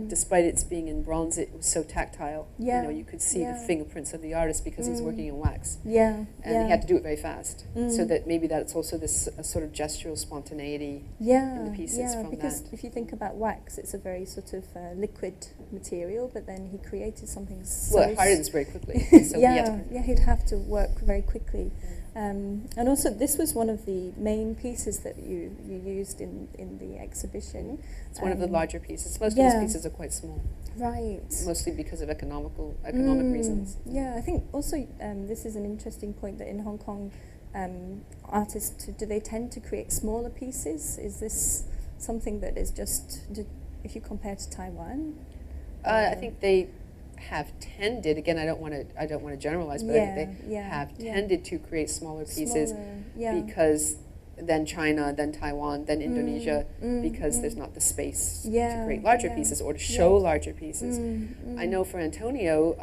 despite its being in bronze, it was so tactile. You could see the fingerprints of the artist because he was working in wax. And he had to do it very fast, so that maybe that's also this sort of gestural spontaneity in the pieces from because that. if you think about wax, it's a very sort of liquid material, but then he created something so... Well, it hardens very quickly. So he'd have to work very quickly. And also, this was one of the main pieces that you used in the exhibition. It's one of the larger pieces. Most of his pieces are quite small. Right. Mostly because of economic reasons. Yeah, I think also this is an interesting point, that in Hong Kong, artists, do they tend to create smaller pieces? Is this something that is just, if you compare to Taiwan? I think they have tended, again, I don't want to generalize, but I think they have tended to create smaller pieces because then China, then Taiwan, then Indonesia, because there's not the space to create larger pieces or to show larger pieces. I know for Antonio,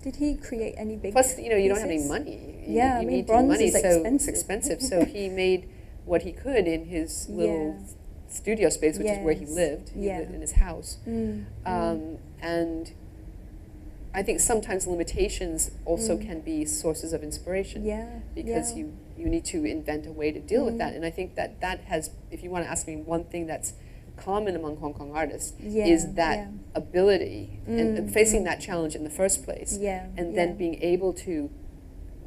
did he create any big plus you don't have any pieces? money. You need bronze money, is so expensive. it's expensive. So he made what he could in his little studio space, which is where he lived. He lived in his house, and I think sometimes limitations also can be sources of inspiration, because you need to invent a way to deal with that. And I think that has, if you want to ask me one thing that's common among Hong Kong artists, is that ability and facing that challenge in the first place, and then being able to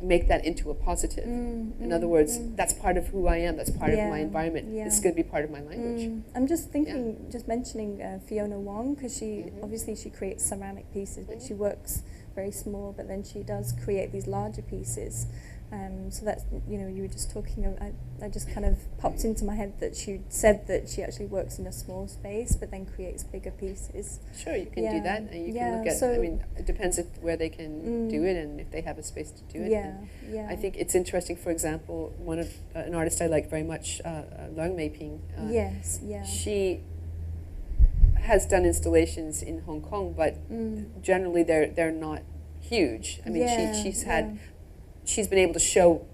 make that into a positive. In other words, that's part of who I am, that's part of my environment, it's going to be part of my language. I'm just thinking, just mentioning Fiona Wong, because she obviously she creates ceramic pieces, but she works very small, but then she does create these larger pieces. So that's, you were just talking, I just kind of popped into my head that she said that she actually works in a small space, but then creates bigger pieces. Sure, you can do that, and you can look at, I mean, it depends where they can do it and if they have a space to do it. I think it's interesting, for example, an artist I like very much, Leung Mei Ping, she has done installations in Hong Kong, but generally they're not huge. I mean, she's been able to show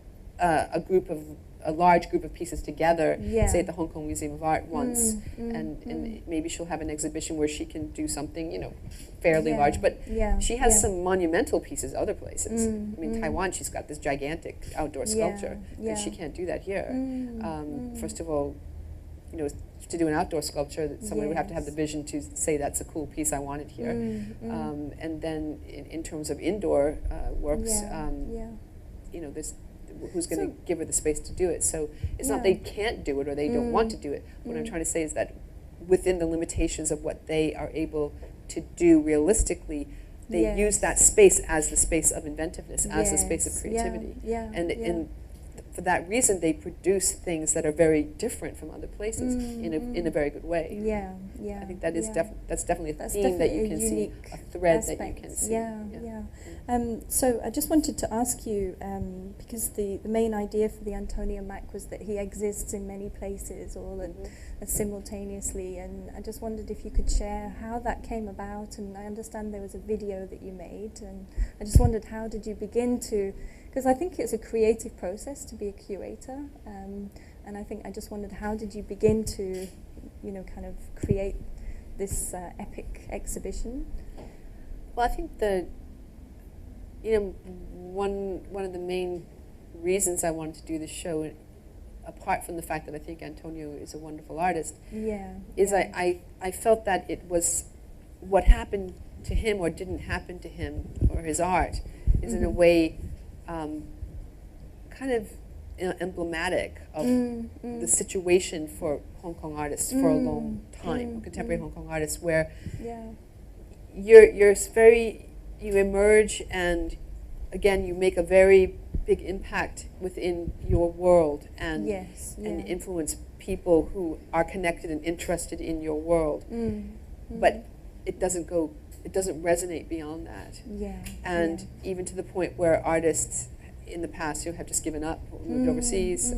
a large group of pieces together, say at the Hong Kong Museum of Art once, and maybe she'll have an exhibition where she can do something, fairly large. But she has some monumental pieces other places. I mean, Taiwan, she's got this gigantic outdoor sculpture, and she can't do that here. First of all, to do an outdoor sculpture, that somebody would have to have the vision to say that's a cool piece, I want it here. And then in terms of indoor works, there's who's going to give her the space to do it. So it's not they can't do it or they don't want to do it. What I'm trying to say is that within the limitations of what they are able to do realistically, they use that space as the space of inventiveness, as the space of creativity. And for that reason, they produce things that are very different from other places in a very good way. I think that is that's definitely a theme that you can see, a thread that you can see. So I just wanted to ask you, because the main idea for the Antonio Mac was that he exists in many places all simultaneously, and I just wondered if you could share how that came about. And I understand there was a video that you made, and I just wondered, how did you begin to, because I think it's a creative process to be a curator, and I just wondered, how did you begin to, kind of create this epic exhibition? Well, I think one of the main reasons I wanted to do this show, apart from the fact that I think Antonio is a wonderful artist, is I felt that it was what happened to him or didn't happen to him or his art is in a way kind of emblematic of the situation for Hong Kong artists for a long time, contemporary Hong Kong artists, where you emerge and again you make a very big impact within your world and influence people who are connected and interested in your world, but it doesn't resonate beyond that. And even to the point where artists in the past have just given up, moved overseas,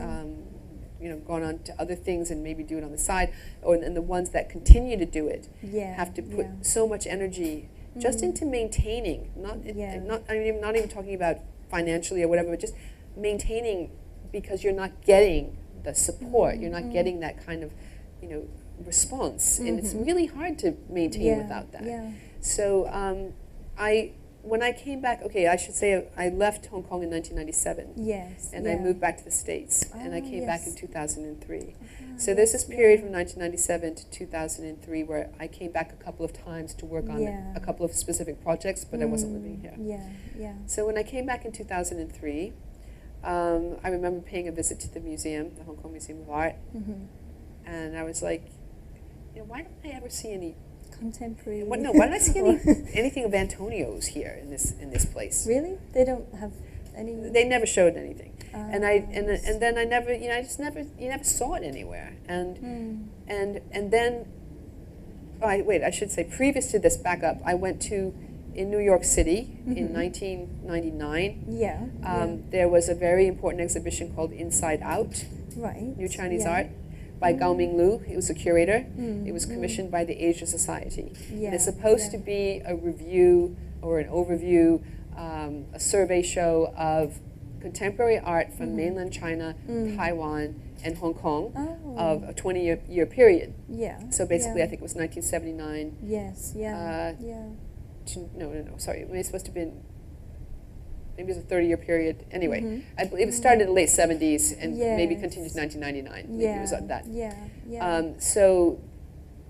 gone on to other things and maybe do it on the side, and the ones that continue to do it have to put so much energy just into maintaining, not even talking about financially or whatever, but just maintaining, because you're not getting the support, you're not getting that kind of, response, and it's really hard to maintain without that. So when I came back, I should say I left Hong Kong in 1997. And I moved back to the States, and I came back in 2003. So there's this period from 1997 to 2003 where I came back a couple of times to work on a couple of specific projects, but I wasn't living here. So when I came back in 2003, I remember paying a visit to the museum, the Hong Kong Museum of Art, and I was like, why don't I ever see any contemporary? Why don't I see anything of Antonio's here in this place? Really? They don't have any? They never showed anything, and then I never, you never saw it anywhere, and then, I should say, previous to this, back up, I went in New York City in 1999. There was a very important exhibition called Inside Out, New Chinese Art, by Gao Minglu. He was a curator. It was commissioned by the Asia Society. And it's supposed to be a review or an overview, a survey show of contemporary art from mainland China, Taiwan, and Hong Kong of a 20-year period. So basically, I think it was 1979. Sorry. It was supposed to have been, maybe it was a 30-year period. Anyway, I believe it started in the late 70s and maybe continued to 1999. Maybe it was like that. So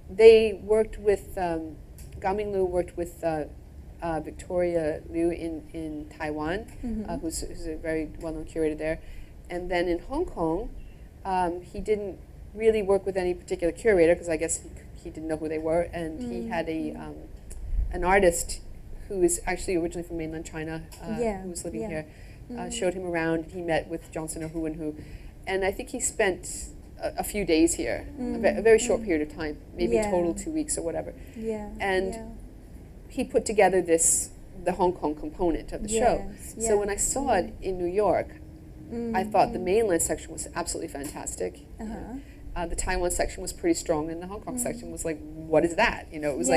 they worked with, Gao Minglu worked with Victoria Liu in Taiwan, who's a very well-known curator there. And then in Hong Kong, he didn't really work with any particular curator because I guess he didn't know who they were. And he had an artist who is actually originally from mainland China, who was living here, showed him around. He met with Johnson or who, and I think he spent a few days here, a very short period of time, maybe total 2 weeks or whatever. And he put together the Hong Kong component of the show. So when I saw it in New York, I thought the mainland section was absolutely fantastic. The Taiwan section was pretty strong, and the Hong Kong section was like, what is that? You know, it was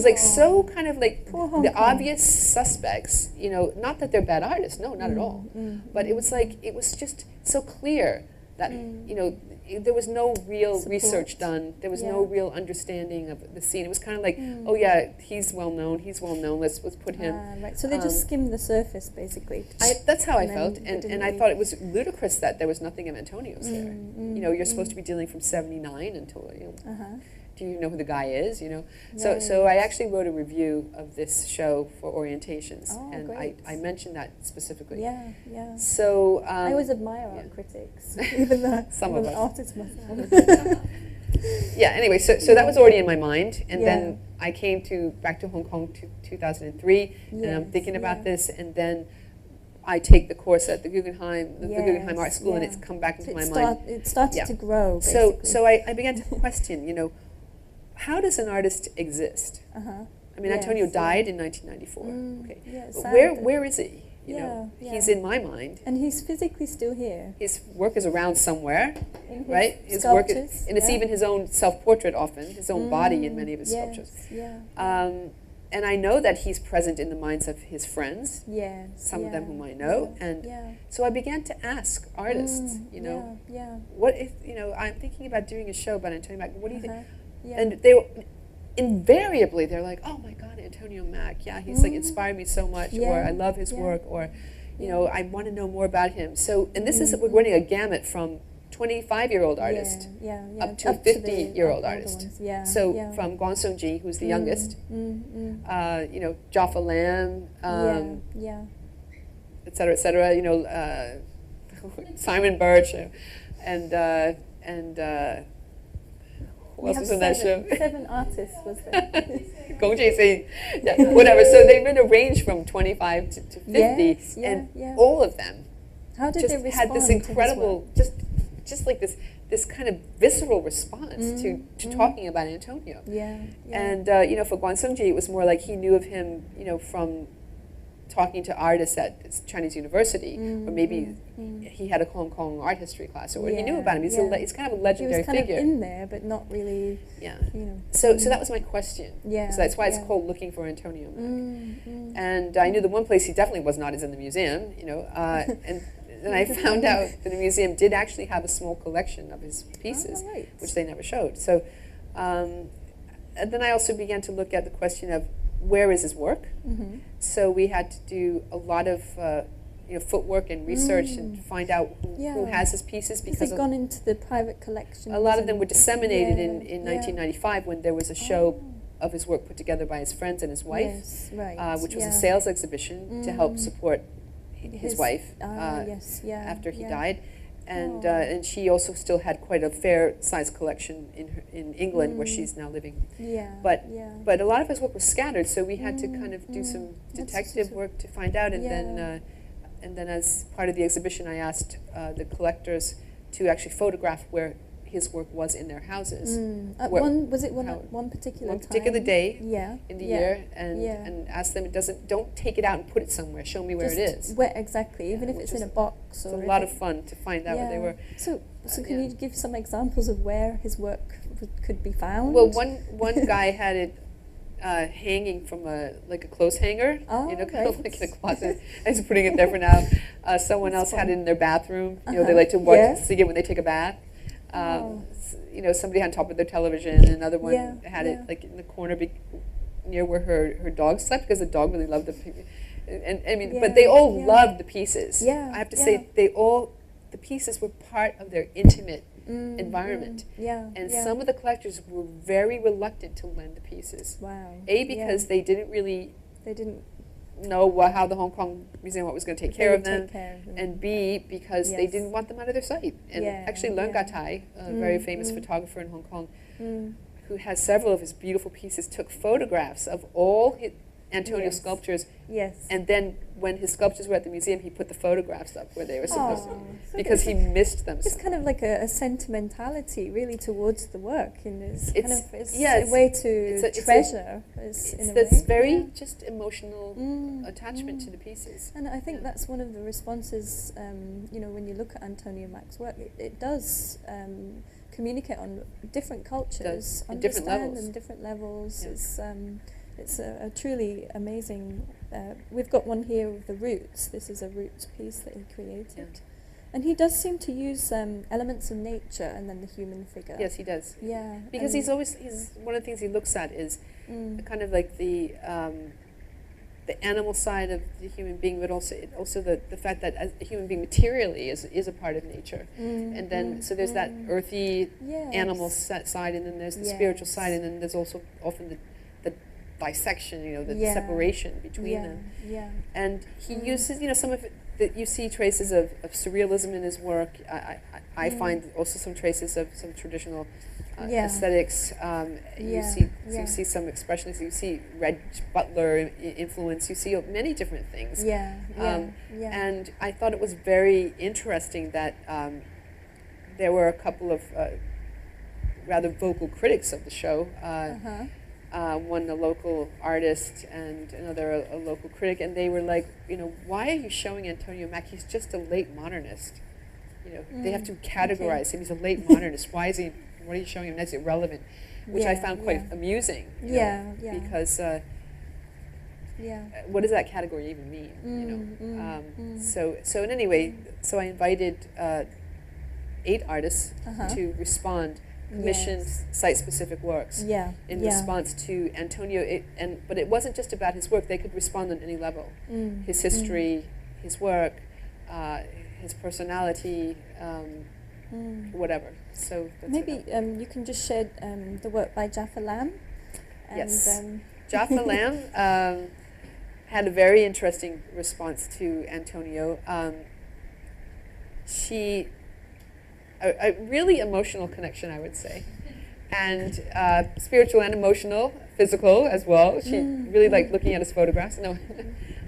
like so kind of like the obvious suspects. You know, not that they're bad artists, no, not at all. But it was like it was just so clear that you know there was no real research done. There was no real understanding of the scene. It was kind of like, oh yeah, he's well known. Let's put him. Right. So they just skimmed the surface, basically. That's how I felt, and I thought it was ludicrous that there was nothing of Antonio's there. You know, you're supposed to be dealing from '79 until you know. Do you know who the guy is? You know, so I actually wrote a review of this show for orientations, and I mentioned that specifically. Yeah. So I always admire art critics, even though some I'm of an us. artist myself. Yeah. Anyway, so that was already in my mind, and then I came back to Hong Kong 2003, and I'm thinking about this, and then I take the course at the Guggenheim, the Guggenheim Art School, and it's come back into my mind. It started to grow. Basically. So I began to question, you know, how does an artist exist? I mean, Antonio died in 1994. Okay, but where is he? You know, he's in my mind, and he's physically still here. His work is around somewhere, right? His work is, and it's even his own self-portrait, often his own body in many of his sculptures. And I know that he's present in the minds of his friends, some of them whom I know, and so I began to ask artists, you know, what if, you know, I'm thinking about doing a show about Antonio Mack, what do you think? And they invariably, they're like, oh my God, Antonio Mack, he's like inspired me so much, or I love his work, or, you know, I want to know more about him. So, and this is, we're running a gamut from 25-year-old artist up to 50-year-old artist. So from Guang Songji, who's the youngest, you know, Jaffa Lam, et cetera, you know, Simon Birch, and who else was in that show? 7 artists, was there? Gong Jie-Sing, whatever. So they've been a range from 25 to 50, and all of them just had this incredible, just like this kind of visceral response to talking about Antonio. And you know, for Guan Songji, it was more like he knew of him, you know, from talking to artists at Chinese University, or maybe he had a Hong Kong art history class, or he knew about him. He's kind of a legendary figure. He was kind of in there, but not really. You know. So that was my question. So that's why it's called Looking for Antonio Mack. And I knew the one place he definitely was not is in the museum. You know, and then I found out that the museum did actually have a small collection of his pieces, which they never showed. So, and then I also began to look at the question of where is his work. So we had to do a lot of you know, footwork and research and find out who has his pieces, because they've gone into the private collection. A lot of them were disseminated in 1995 when there was a show of his work put together by his friends and his wife, which was a sales exhibition to help support his wife after he died. And she also still had quite a fair-sized collection in England, where she's now living. But a lot of his work was scattered, so we had to kind of do some detective work to find out. And then as part of the exhibition, I asked the collectors to actually photograph where his work was in their houses. One particular day in the year, and ask them, don't take it out and put it somewhere. Show me where it is. Where exactly, even if it's in a box. It's a lot of fun to find out where they were. So can you give some examples of where his work could be found? Well, one guy had it hanging from a clothes hanger, you know, kind of like in a closet. I was putting it there for now. Someone else had it in their bathroom. You know, they like to see it when they take a bath. You know, somebody on top of their television. Another one had it like in the corner near where her dog slept, because the dog really loved the. And I mean, but they all loved the pieces. I have to say, the pieces were part of their intimate environment. And some of the collectors were very reluctant to lend the pieces. Because they didn't know how the Hong Kong Museum was going to take care of them, and B, because they didn't want them out of their sight. And actually, Leung Gatai, a very famous photographer in Hong Kong, who has several of his beautiful pieces, took photographs of all Antonio's sculptures. Yes. And then when his sculptures were at the museum, he put the photographs up where they were supposed to, So because he missed them. It's kind of like a sentimentality, really, towards the work. It's yeah, a way to treasure. It's this very just emotional attachment to the pieces. And I think that's one of the responses, when you look at Antonio Mack's work, it does communicate on different cultures, and different levels. And different levels. Yeah. It's a truly amazing. We've got one here of the roots. This is a roots piece that he created. Yeah. And he does seem to use elements of nature and then the human figure. Yes, he does. Yeah. Because he's one of the things he looks at is kind of like the animal side of the human being, but also the fact that as a human being materially is a part of nature. And then so there's that earthy animal side, and then there's the spiritual side, and then there's also often the dissection, the separation between them. Yeah. And he uses, some of it, that you see traces of surrealism in his work. I find also some traces of some traditional aesthetics. You see some expressions. You see Red Butler influence. You see many different things. And I thought it was very interesting that there were a couple of rather vocal critics of the show. One a local artist and another a local critic, and they were like, why are you showing Antonio Mack? He's just a late modernist. They have to categorize him. He's a late modernist. Why is he? What are you showing him? That's irrelevant, which I found quite amusing. Because what does that category even mean? So in any way, so I invited 8 artists to respond. Commissioned site-specific works in response to Antonio, but it wasn't just about his work. They could respond on any level: his history, his work, his personality, whatever. So that's maybe you can just share the work by Jaffa Lam. Yes, Jaffa Lam had a very interesting response to Antonio. A really emotional connection, I would say, and spiritual and emotional, physical as well. She really liked looking at his photographs. No,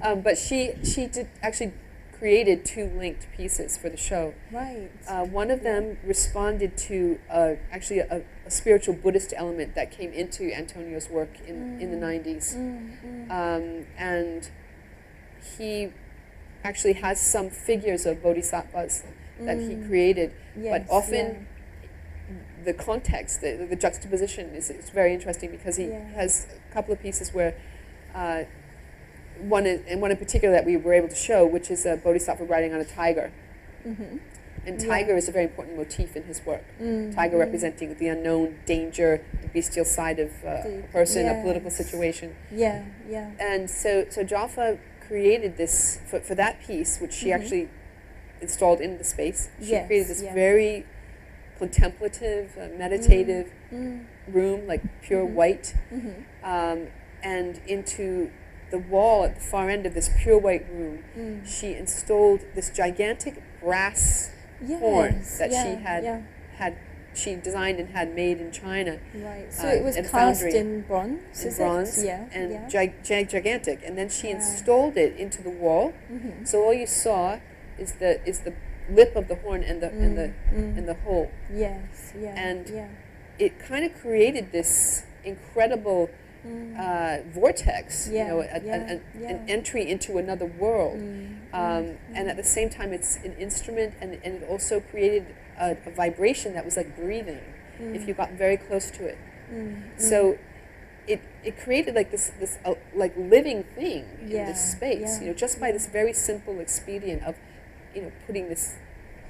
but she did actually created 2 linked pieces for the show. Right. One of them responded to actually a spiritual Buddhist element that came into Antonio's work in the 90s, and he actually has some figures of bodhisattvas that he created, but often the context, the juxtaposition is very interesting, because he has a couple of pieces where one in particular that we were able to show, which is a bodhisattva riding on a tiger. And tiger is a very important motif in his work. Tiger representing the unknown, danger, the bestial side of a person, a political situation. And so Jaffa created this for that piece, which she actually installed in the space. She created this very contemplative, meditative room, like pure white, and into the wall at the far end of this pure white room, she installed this gigantic brass horn that she designed and had made in China. Right. So it was cast in bronze. And gigantic. And then she installed it into the wall. So all you saw is the lip of the horn and the hole. And it kind of created this incredible vortex, an entry into another world. And at the same time, it's an instrument, and it also created a vibration that was like breathing if you got very close to it. So it created like this like living thing in this space, just by this very simple expedient of putting this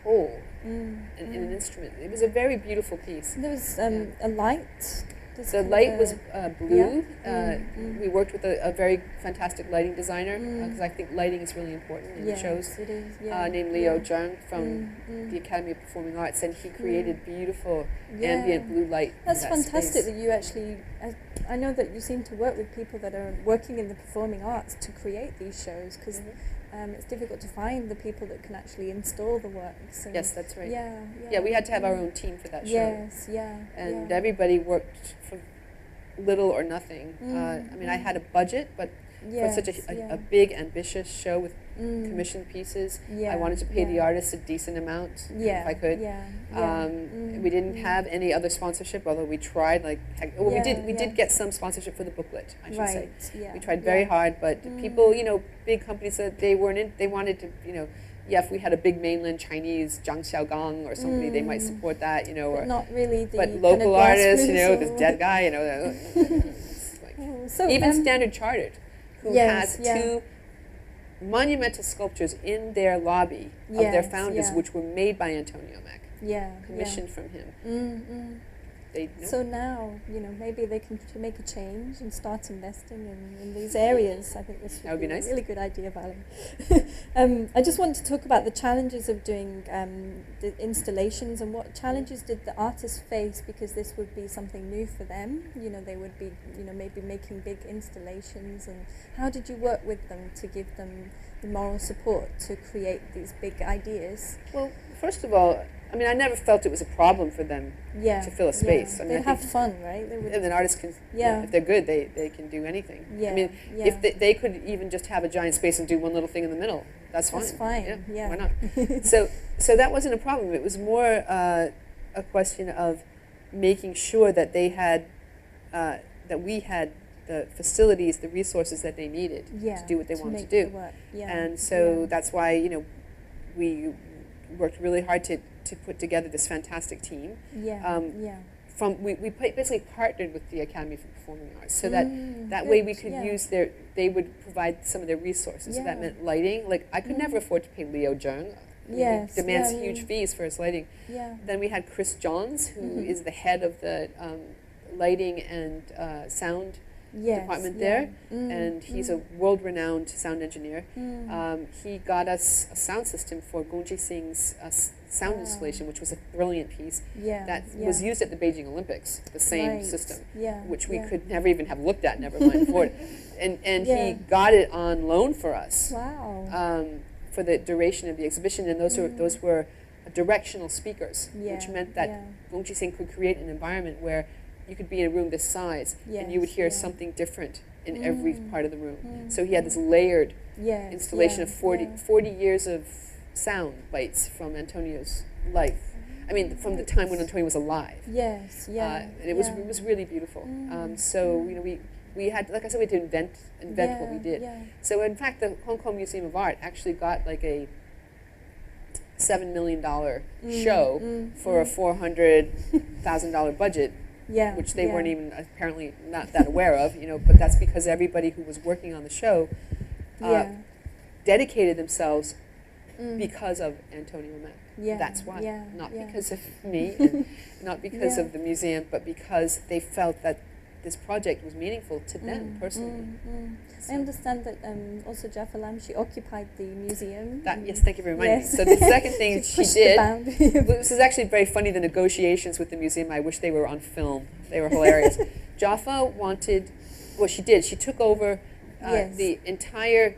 hole in an instrument. It was a very beautiful piece. There was a light. The light was blue. We worked with a very fantastic lighting designer, because I think lighting is really important in shows. It is, named Leo Zhang from the Academy of Performing Arts, and he created beautiful ambient blue light. That's fantastic that you actually. I know that you seem to work with people that are working in the performing arts to create these shows, because it's difficult to find the people that can actually install the works. Yes, that's right. Yeah, we had to have our own team for that show. Everybody worked for little or nothing. I mean, I had a budget, but for such a big, ambitious show with commissioned pieces. I wanted to pay the artists a decent amount if I could. We didn't have any other sponsorship, although we tried like heck. Well, we did get some sponsorship for the booklet, I should say. We tried very hard, but people, big companies that they weren't in, they wanted to, if we had a big mainland Chinese Zhang Xiaogang or somebody, they might support that, but or not really the but local artists, or this dead guy, it's like, so even Standard Chartered, who has two monumental sculptures in their lobby of their founders, which were made by Antonio Mack, commissioned from him. So now, maybe they can make a change and start investing in these areas. I think this would be nice. A really good idea, Valerie. I just want to talk about the challenges of doing the installations, and what challenges did the artists face, because this would be something new for them. They would be, maybe making big installations, and how did you work with them to give them the moral support to create these big ideas? Well, first of all, I never felt it was a problem for them to fill a space. They have fun, right? And an artist can, if they're good, they can do anything. If they could even just have a giant space and do one little thing in the middle, that's fine. That's fine. Yeah. Why not? So that wasn't a problem. It was more a question of making sure that they had, that we had the facilities, the resources that they needed to do what they wanted to do. And so that's why we worked really hard to put together this fantastic team. We basically partnered with the Academy for Performing Arts, so that way we could use they would provide some of their resources. So that meant lighting. Like, I could never afford to pay Leo Zheng. He demands huge fees for his lighting. Then we had Chris Johns, who is the head of the lighting and sound department there, and he's a world-renowned sound engineer. He got us a sound system for Gong Ji Singh's sound installation, which was a brilliant piece that was used at the Beijing Olympics, the same system, which we could never even have looked at, never mind afford it. And he got it on loan for us for the duration of the exhibition, and those were directional speakers, which meant that Gong Ji Singh could create an environment where you could be in a room this size, and you would hear something different in every part of the room. So he had this layered installation of 40 years of sound bites from Antonio's life. From the time when Antonio was alive. And it was really beautiful. So we had, like I said, we had to invent what we did. So in fact, the Hong Kong Museum of Art actually got like a $7 million show for a $400,000 budget. Which they weren't even apparently not that aware of, but that's because everybody who was working on the show dedicated themselves because of Antonio Mack. That's why, not because of me, and not because of the museum, but because they felt that this project was meaningful to them personally. I understand that also Jaffa Lam, she occupied the museum. Yes, thank you for reminding me. So the second thing she did, this is actually very funny, the negotiations with the museum. I wish they were on film. They were hilarious. Jaffa wanted, she did. She took over the entire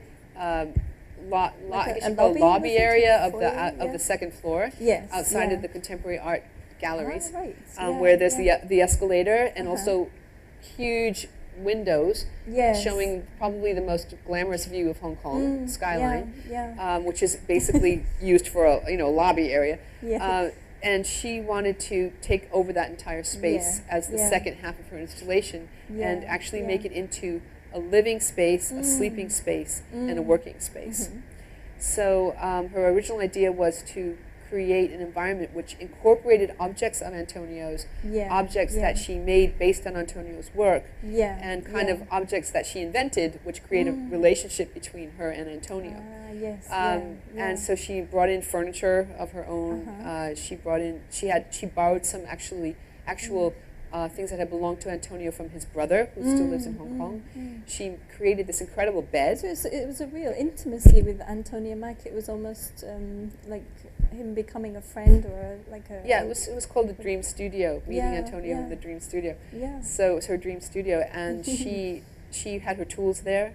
lobby area of the second floor, outside of the contemporary art galleries, where there's the escalator and also huge windows showing probably the most glamorous view of Hong Kong skyline, which is basically used for a lobby area. And she wanted to take over that entire space as the second half of her installation and actually make it into a living space, a sleeping space, and a working space. So her original idea was to create an environment which incorporated objects of Antonio's, objects that she made based on Antonio's work, and kind of objects that she invented, which create a relationship between her and Antonio. And so she brought in furniture of her own. She borrowed some actual things that had belonged to Antonio from his brother, who still lives in Hong Kong. She created this incredible bed. So it was a real intimacy with Antonio Mack. It was almost like him becoming a friend, or like a... It was called the Dream Studio, meeting Antonio in the Dream Studio. So it was her dream studio, and she had her tools there.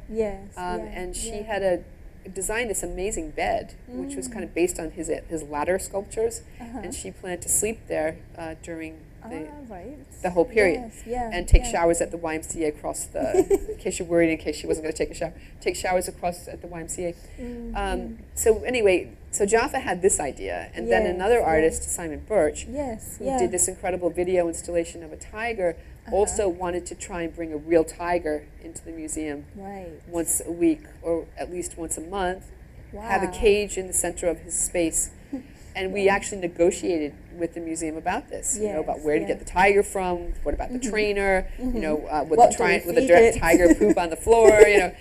And she had designed this amazing bed, which was kind of based on his ladder sculptures, and she planned to sleep there during the whole period, and take showers at the YMCA across in case you're worried, in case she wasn't going to take a shower, take showers across at the YMCA. So anyway, so Jaffa had this idea, and then another artist, Simon Birch, who did this incredible video installation of a tiger, also wanted to try and bring a real tiger into the museum once a week, or at least once a month, have a cage in the center of his space. And we actually negotiated with the museum about this, you know, about where to get the tiger from, what about the trainer, you know, would the tiger poop on the floor, you know.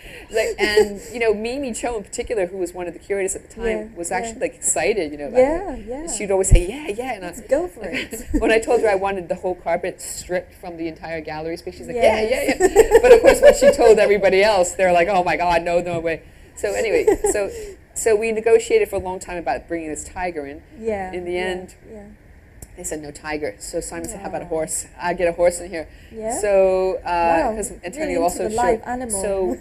And, you know, Mimi Cho in particular, who was one of the curators at the time, was actually, like, excited, you know, about it. She'd always say, and let's go for it. When I told her I wanted the whole carpet stripped from the entire gallery space, she's like, But, of course, when she told everybody else, they're like, oh, my God, no way. So, anyway, so we negotiated for a long time about bringing this tiger in. In the end, they said no tiger. So Simon said, how about a horse? I'll get a horse in here. So, because Antonio really also live animal. So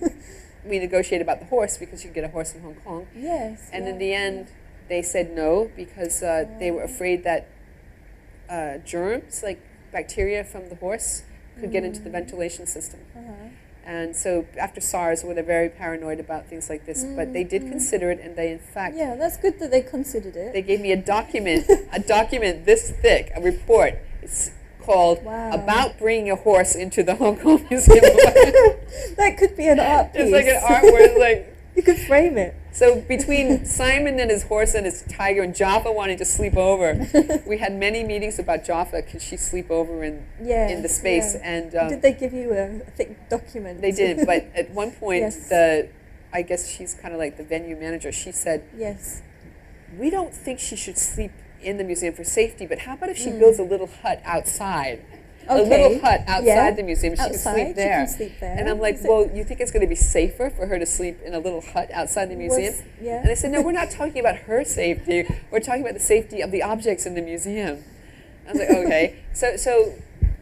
we negotiated about the horse because you could get a horse in Hong Kong. And in the end, they said no because they were afraid that germs, like bacteria from the horse, could get into the ventilation system. And so after SARS, they're very paranoid about things like this, but they did consider it, and they, in fact... Yeah, that's good that they considered it. They gave me a document this thick, a report. It's called About Bringing a Horse into the Hong Kong Museum. That could be an art piece. It's like an art where it's like... You could frame it. So between Simon and his horse and his tiger and Jaffa wanting to sleep over, we had many meetings about Jaffa. Could she sleep over in the space? And did they give you a thick document? They did, but at one point, I guess she's kind of like the venue manager. She said, we don't think she should sleep in the museum for safety, but how about if she builds a little hut outside? A little hut outside the museum. She could sleep there. And I'm like, well, you think it's going to be safer for her to sleep in a little hut outside the museum? And they said, no, we're not talking about her safety. We're talking about the safety of the objects in the museum. I was like, okay. So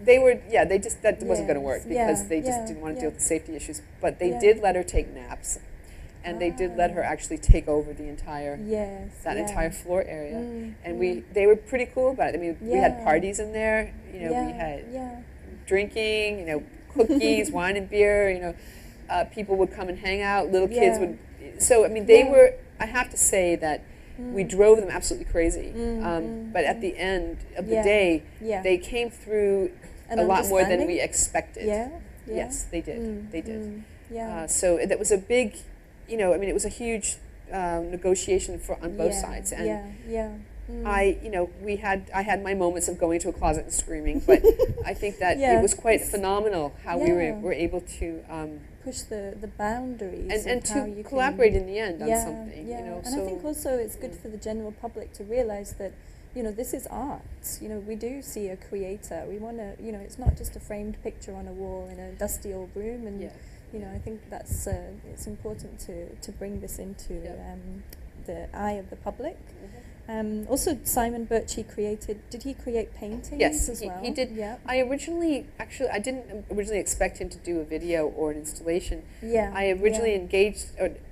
they were, that wasn't going to work because they just didn't want to deal with the safety issues. But they did let her take naps. And they did let her actually take over the entire entire floor area, and they were pretty cool about it. I mean, we had parties in there. You know, we had drinking. You know, cookies, wine and beer. You know, people would come and hang out. Little kids would. So I mean, they were. I have to say that we drove them absolutely crazy. But at the end of the day, they came through a lot more than we expected. Yes, they did. They did. So that was a big. You know, I mean, it was a huge negotiation on both sides, and I had my moments of going to a closet and screaming, but I think that it was quite phenomenal how we were able to push the boundaries and to collaborate in the end on something. You know, and I think also it's good for the general public to realize that, you know, this is art. You know, we do see a creator. We want to, you know, it's not just a framed picture on a wall in a dusty old room, and you know, I think that's it's important to bring this into the eye of the public. Also, Simon Birch, did he create paintings as well? He did. I didn't originally expect him to do a video or an installation. I originally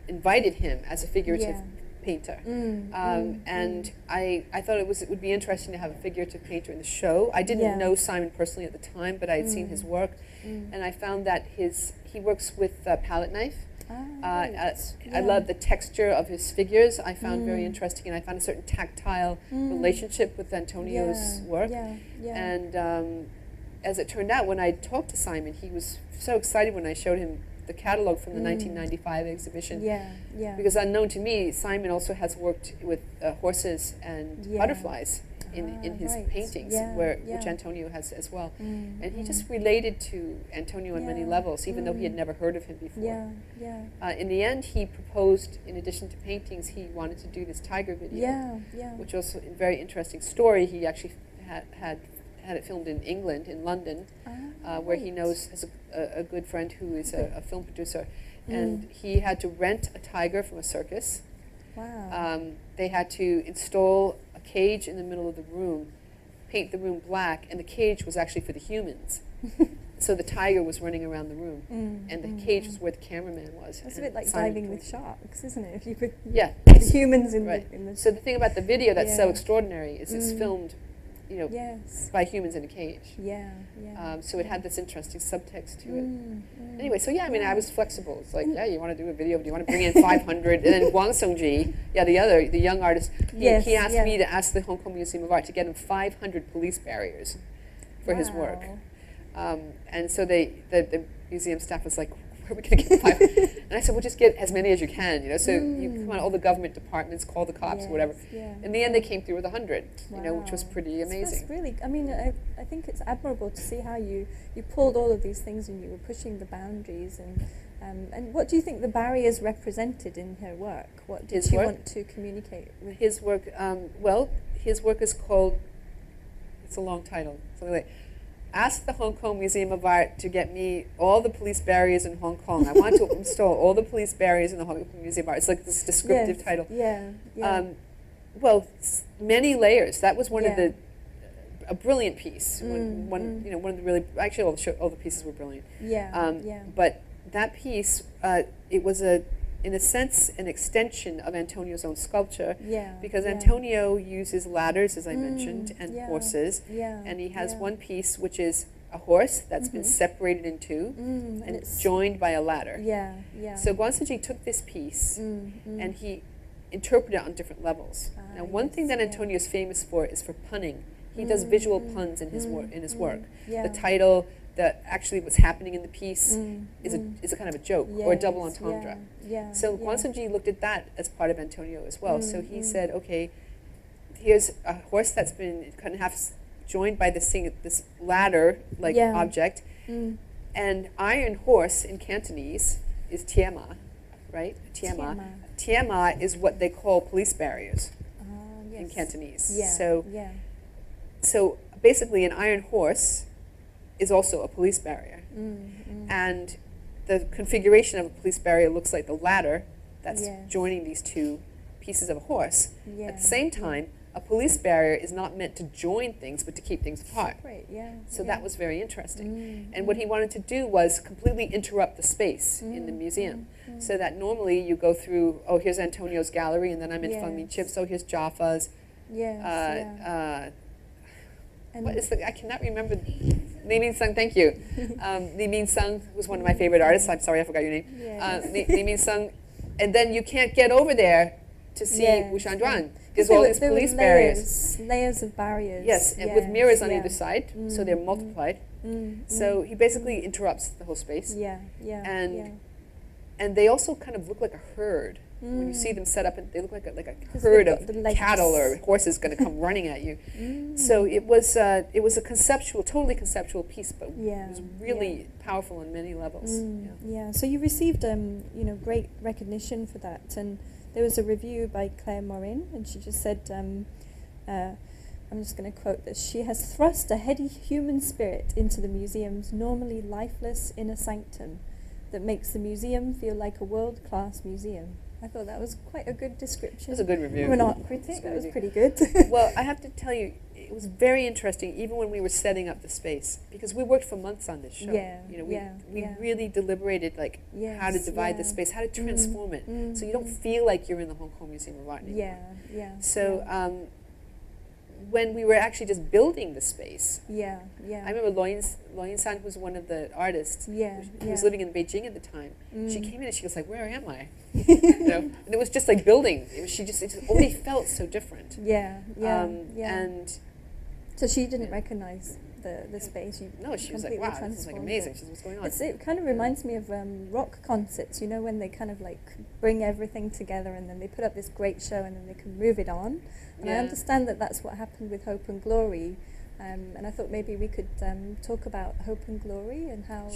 invited him as a figurative painter. And I thought it would be interesting to have a figurative painter in the show. I didn't know Simon personally at the time, but I had seen his work, and I found that he works with palette knife. I love the texture of his figures. I found very interesting, and I found a certain tactile relationship with Antonio's work. And as it turned out, when I talked to Simon, he was so excited when I showed him the catalog from the 1995 exhibition. Because unknown to me, Simon also has worked with horses and butterflies in his paintings, which Antonio has as well. And he just related to Antonio on many levels, even though he had never heard of him before. In the end, he proposed, in addition to paintings, he wanted to do this tiger video, which was a very interesting story. He actually had it filmed in England, in London, where he has a good friend who is a film producer. And he had to rent a tiger from a circus. They had to install a cage in the middle of the room, paint the room black, and the cage was actually for the humans. so the tiger was running around the room, and the cage was where the cameraman was. It's a bit like diving with sharks, isn't it? If you put humans in the... So the thing about the video that's so extraordinary is it's filmed, you know, by humans in a cage. So it had this interesting subtext to it. Anyway, so I mean, I was flexible. It's like, you want to do a video? Do you want to bring in 500? And then Wang Songji, the young artist, he asked me to ask the Hong Kong Museum of Art to get him 500 police barriers for his work. And so the museum staff was like, where are we going to get 5? And I said, well, just get as many as you can, you know. So you come on, all the government departments, call the cops, or whatever. In the end, they came through with 100, you know, which was pretty amazing. That's really, I mean, I think it's admirable to see how you pulled all of these things and you were pushing the boundaries. And what do you think the barriers represented in her work? What did she want to communicate with? His work, well, his work is called, it's a long title, something like, Ask the Hong Kong Museum of Art to get me all the police barriers in Hong Kong. I want to install all the police barriers in the Hong Kong Museum of Art. It's like this descriptive title. Well, many layers. That was one of the, a brilliant piece. One you know, one of the really, actually all the pieces were brilliant. But that piece, it was in a sense, an extension of Antonio's own sculpture, because Antonio uses ladders, as I mentioned, and horses, and he has one piece which is a horse that's been separated in two, and it's joined by a ladder. So Guanxiji took this piece, and he interpreted it on different levels. Now, one thing that Antonio is famous for is for punning. He does visual puns in his work. The title, actually what's happening in the piece is a kind of a joke, or a double entendre. So Guanxiji looked at that as part of Antonio as well. So he said, okay, here's a horse that's been cut in half, joined by this ladder-like object, and iron horse in Cantonese is tiama, right? Tiama. Tiama is what they call police barriers in Cantonese. So basically, an iron horse is also a police barrier. And the configuration of a police barrier looks like the ladder that's joining these two pieces of a horse. At the same time, a police barrier is not meant to join things, but to keep things apart. So that was very interesting. And what he wanted to do was completely interrupt the space in the museum. So that normally you go through, oh, here's Antonio's gallery, and then I'm in Feng Min Chip's, oh, here's Jaffa's. What is I cannot remember. Li Ming Sung, thank you. Li Ming Sung was one of my favorite artists. I'm sorry, I forgot your name. Li Ming Sung. And then you can't get over there to see Wushan Duan. There's all these police barriers. Layers of barriers. Yes, and with mirrors on either side, so they're multiplied. So he basically interrupts the whole space. And they also kind of look like a herd. When you see them set up, they look like a herd of cattle or horses going to come running at you. So it was a totally conceptual piece, but it was really powerful on many levels. So you received great recognition for that, and there was a review by Claire Morin, and she just said, I'm just going to quote this: "She has thrust a heady human spirit into the museum's normally lifeless inner sanctum that makes the museum feel like a world-class museum." I thought that was quite a good description. It was a good review. From an art critic, that was pretty good. Well, I have to tell you, it was very interesting, even when we were setting up the space, because we worked for months on this show. We really deliberated, like, how to divide the space, how to transform it, so you don't feel like you're in the Hong Kong Museum of Art anymore. So when we were actually just building the space, I remember Loyin San, who's one of the artists, who was living in Beijing at the time, she came in and she was like, "Where am I?" You know, and it was just like building. It just already felt so different. And so she didn't recognize the space. No, she was like, "Wow, this is like amazing." She said, "What's going on?" It kind of reminds me of rock concerts. You know, when they kind of like bring everything together and then they put up this great show and then they can move it on. And I understand that that's what happened with Hope and Glory. And I thought maybe we could talk about Hope and Glory and how,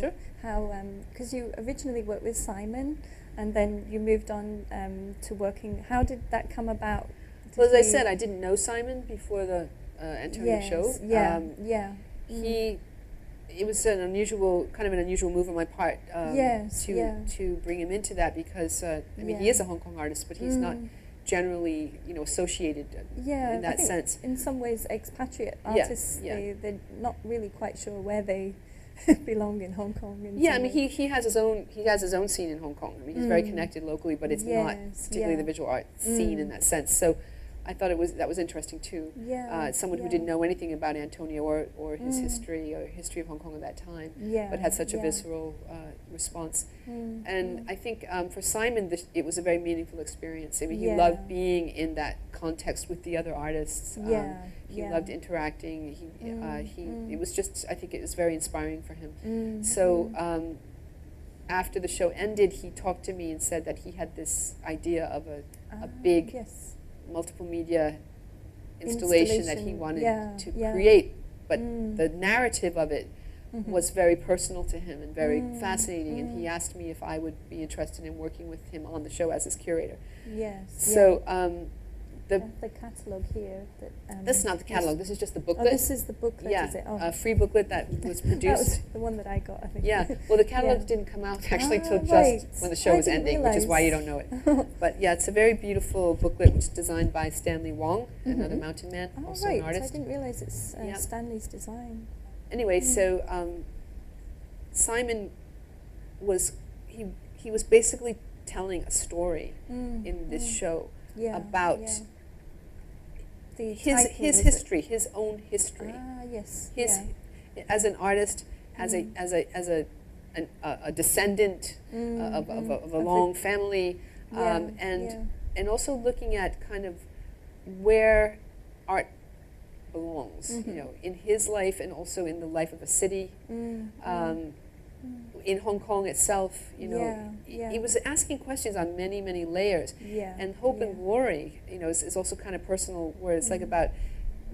because you originally worked with Simon and then you moved on to working. How did that come about? Well, as I said, I didn't know Simon before the Antonio show. It was an unusual move on my part to bring him into that, because I mean, he is a Hong Kong artist, but he's not generally, associated in that sense. In some ways, expatriate artists, they're not really quite sure where they belong in Hong Kong. Yeah, I mean, he has his own scene in Hong Kong. I mean, he's very connected locally, but it's not particularly the visual art scene in that sense. So I thought that was interesting too. Someone who didn't know anything about Antonio or his history of Hong Kong at that time, but had such a visceral response. And I think for Simon, it was a very meaningful experience. I mean, he loved being in that context with the other artists. He loved interacting. It was just, I think it was very inspiring for him. So after the show ended, he talked to me and said that he had this idea of a big multiple media installation that he wanted to create, but the narrative of it was very personal to him and very fascinating, and he asked me if I would be interested in working with him on the show as his curator. So the catalogue here. This is not the catalogue. This is just the booklet. Oh, this is the booklet. Yeah, is it? a free booklet that was produced. That was the one that I got, I think. Yeah. Well, the catalogue didn't come out actually till just when the show was ending, which is why you don't know it. But yeah, it's a very beautiful booklet, which is designed by Stanley Wong, another mountain man, also an artist. I didn't realize it's Stanley's design. Anyway, so Simon was he was basically telling a story in this show about his history, his own history. As an artist, as a descendant of a long family, and also looking at kind of where art belongs, you know, in his life and also in the life of a city. In Hong Kong itself, you know, he was asking questions on many, many layers. And Hope and Glory, you know, is also kind of personal, where it's like about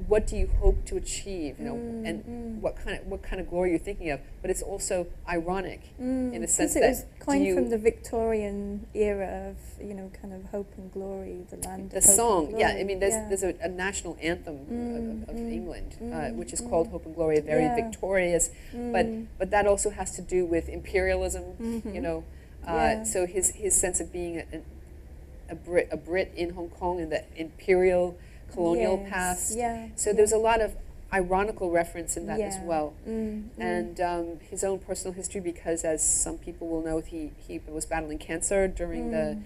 what do you hope to achieve, you know, and what kind of glory you're thinking of. But it's also ironic in a sense that it was coined from the Victorian era of, you know, kind of hope and glory, the land. The of hope song, and glory. I mean, there's a national anthem of England, which is called Hope and Glory, very victorious, but that also has to do with imperialism, you know. So his sense of being a Brit in Hong Kong in the imperial colonial past. So there's a lot of ironical reference in that as well. And his own personal history, because as some people will know, he was battling cancer during the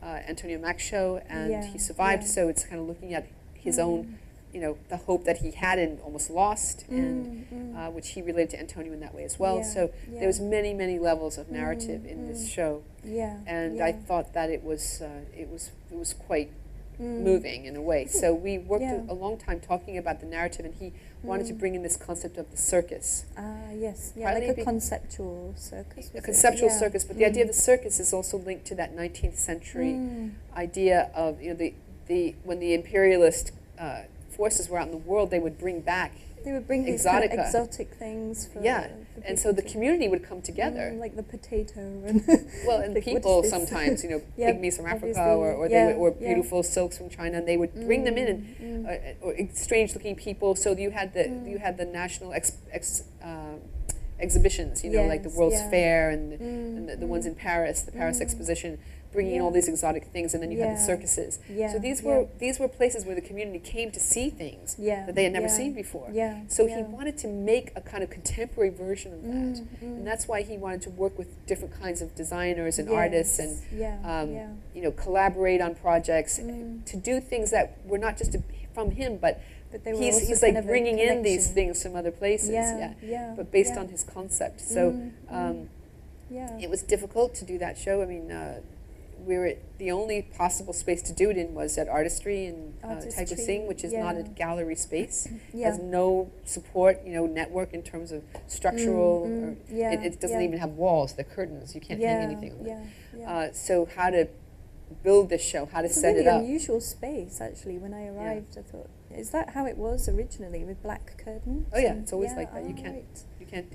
Antonio Mack show, and he survived. So it's kind of looking at his own, you know, the hope that he had and almost lost, and which he related to Antonio in that way as well. So there was many, many levels of narrative in this show. And I thought that it was quite moving in a way. So we worked a long time talking about the narrative, and he wanted to bring in this concept of the circus. Like a conceptual circus. A conceptual circus, but the idea of the circus is also linked to that 19th century idea of, you know, the when the imperialist forces were out in the world, they would bring back these kind of exotic things for and so the community would come together, like the potato and and people sometimes, you know, pygmies from Africa or beautiful silks from China, and they would bring them in, and or strange looking people. So you had the national exhibitions, you know, like the World's Fair and the ones in Paris, the Paris Exposition, bringing in all these exotic things, and then you had the circuses. So these were places where the community came to see things that they had never seen before. So he wanted to make a kind of contemporary version of that, and that's why he wanted to work with different kinds of designers and artists, and you know, collaborate on projects to do things that were not just from him, but he's like bringing in these things from other places, but based on his concept. So it was difficult to do that show. I mean, the only possible space to do it in was at Artistry in Taikoo Sing, which is not a gallery space. Has no support, you know, network in terms of structural. It doesn't even have walls. The curtains. You can't hang anything on it. So how to build this show? How to set it up? It's a really unusual space, actually. When I arrived, I thought, is that how it was originally, with black curtains? Oh yeah, it's always like that. You can't.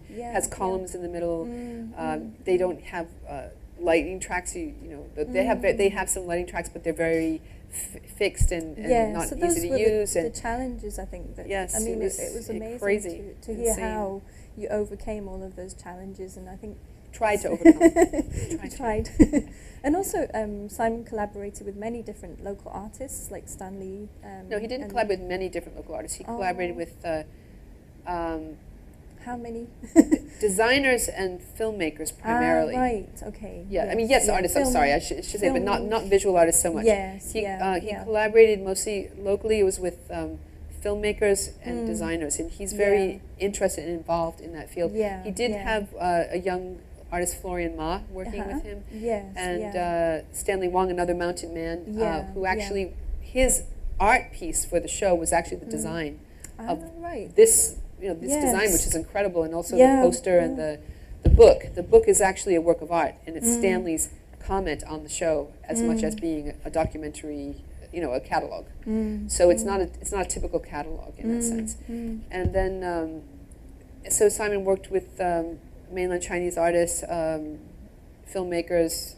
It has columns in the middle. They don't have lighting tracks. You know, they have some lighting tracks, but they're very fixed and not so easy to use. The challenges, I think. That, I mean, it was amazing to hear how you overcame all of those challenges, and I think tried to overcome. tried. And also, Simon collaborated with many different local artists, like Stanley. No, he didn't collaborate with many different local artists. He collaborated with. How many? Designers and filmmakers primarily. Right. Okay. Yeah. Yes. I mean, yes, artists. I'm sorry, I should say, but not visual artists so much. Yes. He collaborated mostly locally. It was with filmmakers and designers, and he's very interested and involved in that field. Yeah. He did have a young artist, Florian Ma, working with him. Yes. And Stanley Wong, another mountain man, who actually his art piece for the show was actually the design of this. This design, which is incredible, and also the poster and the book. The book is actually a work of art, and it's Stanley's comment on the show as much as being a documentary, a catalog. So it's not a typical catalog in that sense. And then, so Simon worked with mainland Chinese artists, filmmakers,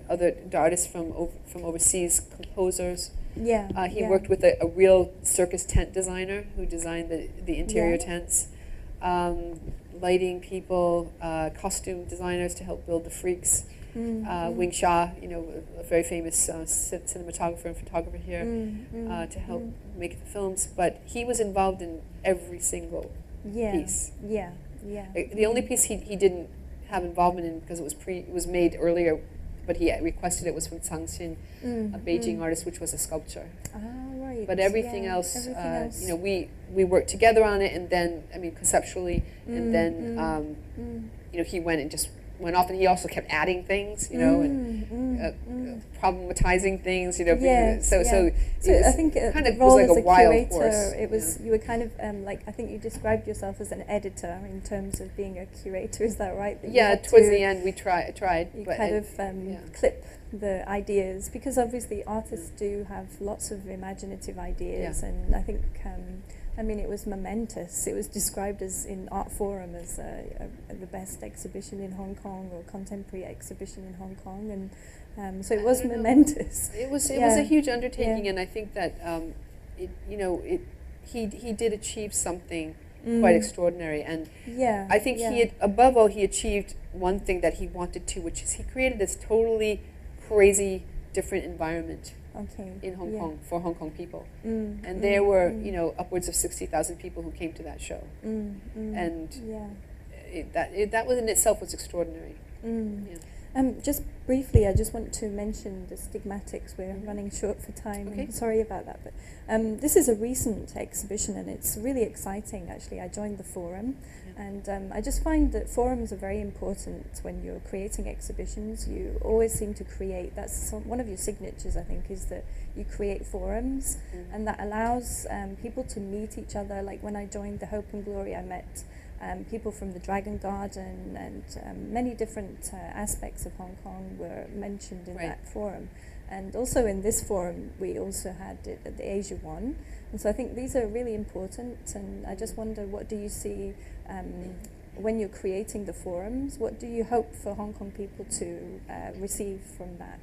other artists from overseas, composers. He worked with a real circus tent designer who designed the interior tents, lighting people, costume designers to help build the freaks. Wing Sha, a very famous cinematographer and photographer here, to help make the films. But he was involved in every single piece. The only piece he didn't have involvement in because it was made earlier, but he requested it was from Zhang Xin, a Beijing artist, which was a sculpture. Right. But everything else, we worked together on it, and then conceptually, and then he went and just went off, and he also kept adding things, and problematizing things, So I think kind of role was like as a wild curator, horse. it was you were kind of I think you described yourself as an editor in terms of being a curator. Is that right? That towards the end we tried. You kind of clip the ideas, because obviously artists do have lots of imaginative ideas, and I think. It was momentous. It was described as in Art Forum as the best exhibition in Hong Kong, or contemporary exhibition in Hong Kong, and so it was momentous. It was a huge undertaking, and I think that he did achieve something quite extraordinary, and I think above all he achieved one thing that he wanted to, which is he created this totally crazy different environment. In Hong Kong for Hong Kong people, and there were upwards of 60,000 people who came to that show, and that was in itself was extraordinary. Just briefly, I just want to mention the stigmatics. We're running short for time. Okay. I'm sorry about that, but this is a recent exhibition, and it's really exciting. Actually, I joined the forum, and I just find that forums are very important when you're creating exhibitions. You always seem to create. That's one of your signatures, I think, is that you create forums, and that allows people to meet each other. Like when I joined the Hope and Glory, I met people from the Dragon Garden, and many different aspects of Hong Kong were mentioned in that forum. And also in this forum, we also had it at the Asia one. And so I think these are really important, and I just wonder, what do you see when you're creating the forums? What do you hope for Hong Kong people to receive from that?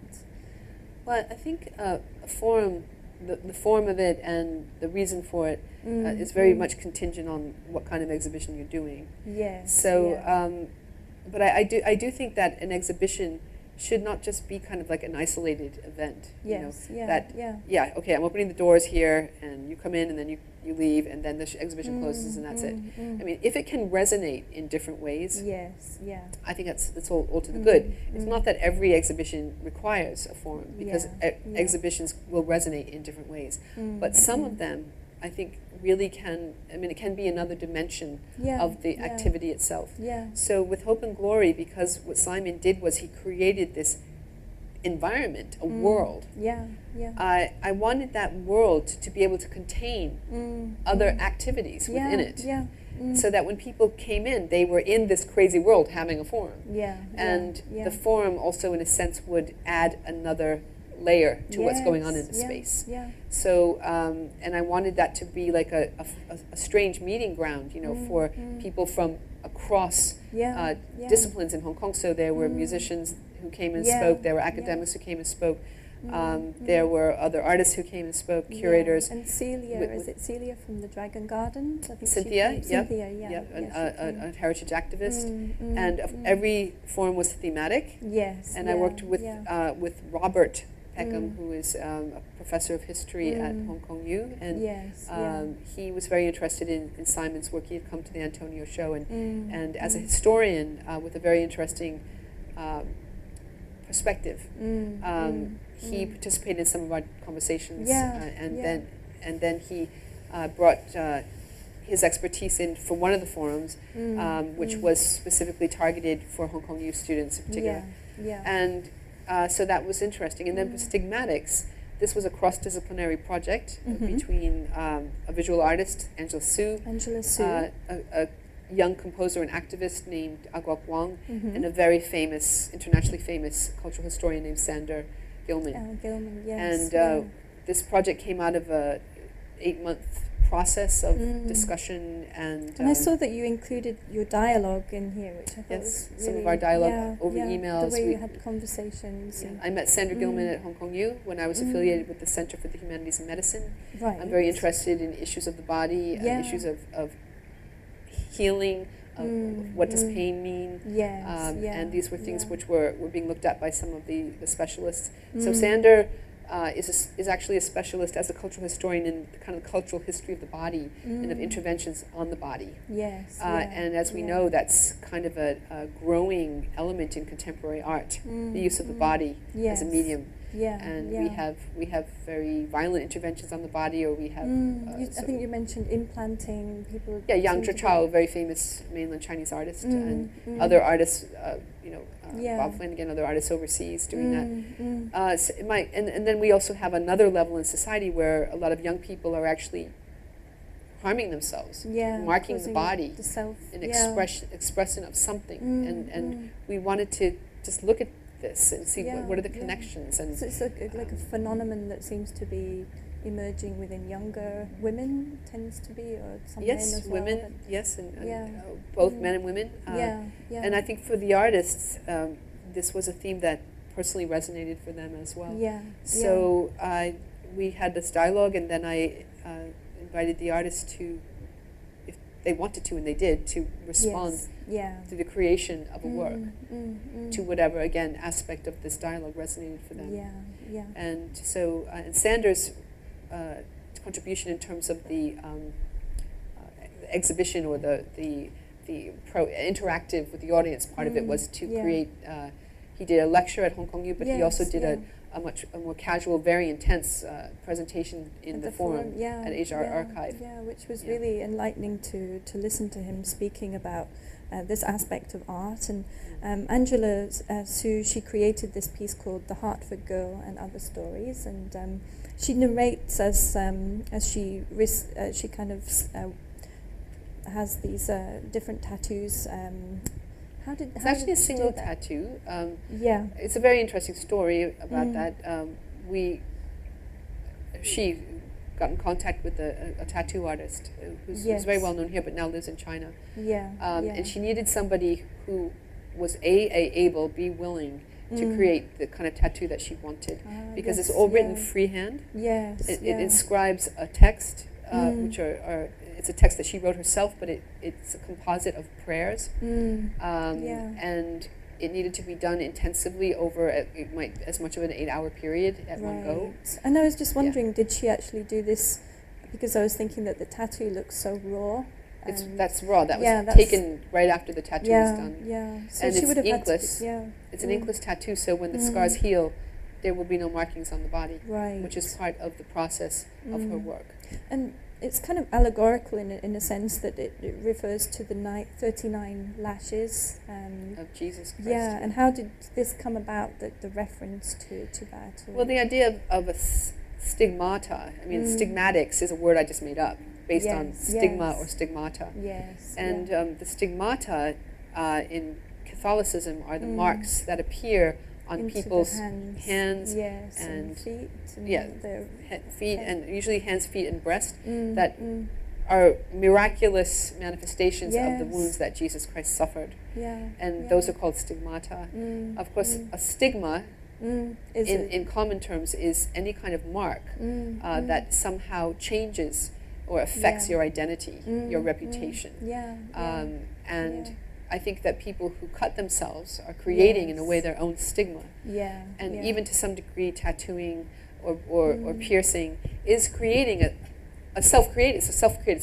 Well, I think a forum, the form of it and the reason for it is very much contingent on what kind of exhibition you're doing. Yes. So, but I do think that an exhibition should not just be kind of like an isolated event. Yes. Okay, I'm opening the doors here, and you come in, and then you leave, and then the exhibition closes, and that's it. I mean, if it can resonate in different ways, I think that's all to the good. It's not that every exhibition requires a forum, because exhibitions will resonate in different ways. But some of them, I think, really can, it can be another dimension of the activity itself. So with Hope and Glory, because what Simon did was he created this environment, a world. I wanted that world to be able to contain other activities within it. So that when people came in, they were in this crazy world having a forum. And the forum also, in a sense, would add another layer to what's going on in the space. So, and I wanted that to be like a strange meeting ground, for people from across disciplines in Hong Kong. So there were musicians who came and spoke, there were academics who came and spoke, there were other artists who came and spoke, curators. And Celia, is it Celia from the Dragon Garden? I think Cynthia, a heritage activist. And every forum was thematic. Yes. And I worked with Robert Peckham, who is a professor of history at Hong Kong U, and he was very interested in Simon's work. He had come to the Antonio show, and as a historian with a very interesting perspective, he participated in some of our conversations, and then he brought his expertise in for one of the forums, which was specifically targeted for Hong Kong U students in particular. And so that was interesting. And then for Stigmatics, this was a cross-disciplinary project between a visual artist, Angela Su, a young composer and activist named Agua Wang, and a very famous, internationally famous cultural historian named Sander Gilman. Gilman, yes. And this project came out of a 8-month process of discussion, and I saw that you included your dialogue in here, which I thought was really, some of our dialogue over emails. The way you had conversations. I met Sandra Gilman at Hong Kong U when I was affiliated with the Center for the Humanities and Medicine. Right. I'm very interested in issues of the body, issues of healing, what does pain mean, and these were things which were being looked at by some of the specialists. So Sander is actually a specialist as a cultural historian in the kind of cultural history of the body and of interventions on the body. And as we know, that's kind of a growing element in contemporary art, the use of the body as a medium. And we have very violent interventions on the body, or we have. I think you mentioned implanting people. Yang Zhichao, a very famous mainland Chinese artist, and other artists, Bob Flanagan, other artists overseas doing that. So and then we also have another level in society where a lot of young people are actually harming themselves, marking the body, the self, an expression of something, and we wanted to just look at this and see what are the connections. And so it's like a phenomenon that seems to be emerging within younger women, tends to be, or some men as well. Women, and both men and women. And I think for the artists, this was a theme that personally resonated for them as well. So we had this dialogue, and then I invited the artists to, if they wanted to, and they did, to respond to the creation of a work, to whatever, again, aspect of this dialogue resonated for them. And so, and Sanders' contribution in terms of the exhibition, or the interactive with the audience part of it, was to create. He did a lecture at Hong Kong U, but he also did a much more casual, very intense presentation in the forum at Asia Art Archive. Which was really enlightening to listen to him speaking about this aspect of art. And Angela Su, she created this piece called The Hartford Girl and Other Stories, and she narrates as she kind of has these different tattoos. It's actually a single tattoo. It's a very interesting story about that. She got in contact with a tattoo artist who's very well known here, but now lives in China. And she needed somebody who was able, B, willing to create the kind of tattoo that she wanted, because it's all written freehand. It inscribes a text, which it's a text that she wrote herself, but it's a composite of prayers, and it needed to be done intensively over as much of an 8-hour period at one go. And I was just wondering, did she actually do this? Because I was thinking that the tattoo looks so raw. That's raw. That was taken right after the tattoo was done. So and she it's would have inkless. It's an inkless tattoo, so when the scars heal, there will be no markings on the body, which is part of the process of her work. And it's kind of allegorical in a sense that it refers to the 39 lashes of Jesus Christ. And how did this come about, the reference to that? Well, the idea of a stigmata, I mean, stigmatics is a word I just made up, based on stigma or stigmata. And the stigmata in Catholicism are the marks that appear on into people's hands and feet. Feet, and usually hands, feet, and breast, that are miraculous manifestations of the wounds that Jesus Christ suffered. And those are called stigmata. Of course, a stigma, in common terms, is any kind of mark that somehow changes or affects your identity, your reputation. I think that people who cut themselves are creating, in a way, their own stigma. Yeah. And yeah. even to some degree, tattooing or piercing is creating a self-created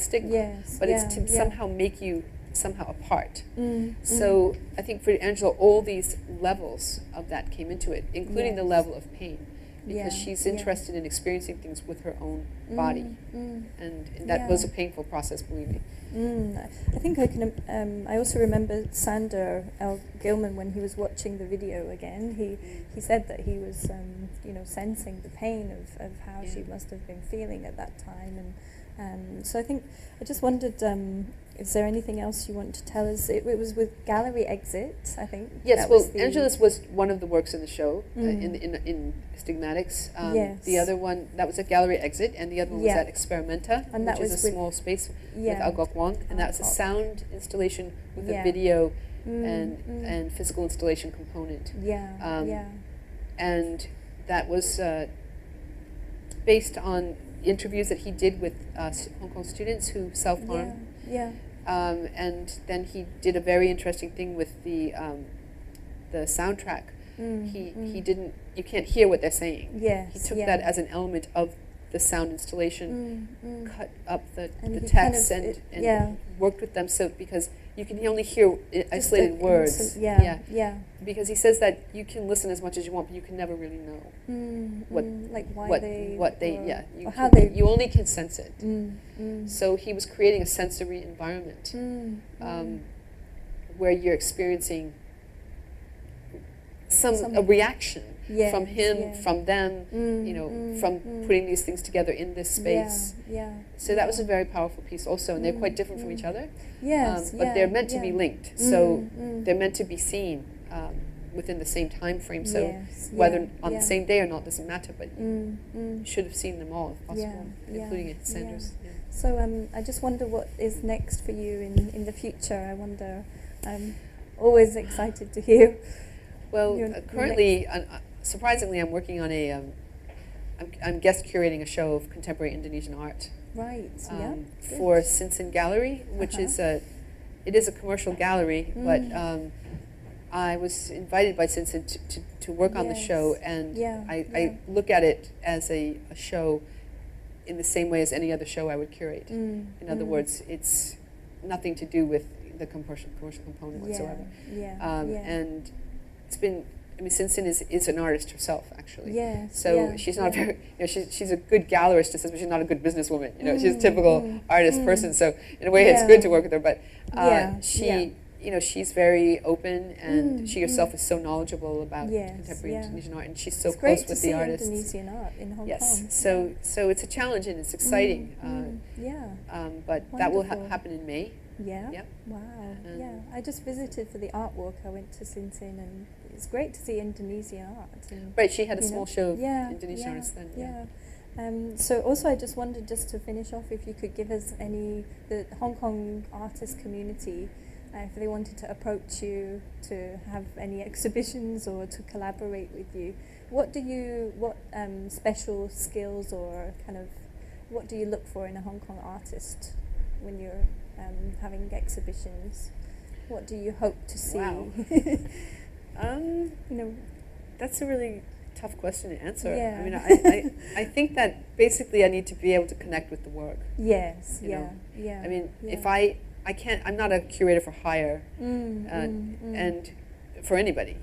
stigma. Yes. But yeah. it's to yeah. somehow make you somehow apart. Mm. So I think for Angela, all these levels of that came into it, including the level of pain. Because she's interested in experiencing things with her own body. And that was a painful process, believe me. I think I can. I also remember Sander L. Gilman, when he was watching the video again. He said that he was, sensing the pain of how she must have been feeling at that time, and so I just wondered. Is there anything else you want to tell us? It was with Gallery Exit, I think. Yes, well, Angela's was one of the works in the show, in Stigmatics. Yes. The other one, that was at Gallery Exit, and the other one was at Experimenta, and which is a small space with Al Gok Wang, and that was a sound installation with a video and physical installation component. And that was based on interviews that he did with Hong Kong students who self-harm. And then he did a very interesting thing with the soundtrack. He didn't. You can't hear what they're saying. He took that as an element of the sound installation, cut up the text, and worked with them. So because you can only hear isolated words. Because he says that you can listen as much as you want, but you can never really know you only can sense it. So he was creating a sensory environment where you're experiencing a reaction from him, from them, from putting these things together in this space. So that was a very powerful piece also, and they're quite different from each other. But they're meant to be linked, so they're meant to be seen within the same time frame. So whether on the same day or not doesn't matter, but you should have seen them all if possible, including Sanders. So I just wonder what is next for you in the future. I wonder. I'm always excited to hear. Well, currently, surprisingly, I'm working on I'm guest curating a show of contemporary Indonesian art. Right. For Sinsin Gallery, which is it is a commercial gallery, but I was invited by Sinsin to work on the show, and I look at it as a show in the same way as any other show I would curate. In other words, it's nothing to do with the commercial component whatsoever. And it's been. I mean, Sinsin is an artist herself, actually. She's not very. She's a good gallerist, but she's not a good businesswoman. She's a typical artist person. So in a way, it's good to work with her. But she's very open, and she herself is so knowledgeable about contemporary Indonesian art, and she's so close with the artists. Indonesian art in Hong Kong. So it's a challenge and it's exciting. But wonderful. That will happen in May. Wow. I just visited for the art walk. I went to Sinsin, and it's great to see Indonesian art. And, right, she had a small show of Indonesian artists then. So also, I just wondered, just to finish off, if you could give us the Hong Kong artist community, if they wanted to approach you to have any exhibitions or to collaborate with you, what special skills or kind of what do you look for in a Hong Kong artist when you're having exhibitions? What do you hope to see? Wow. That's a really tough question to answer. I mean, I think that basically I need to be able to connect with the work. I mean, if I can't, I'm not a curator for hire, and for anybody.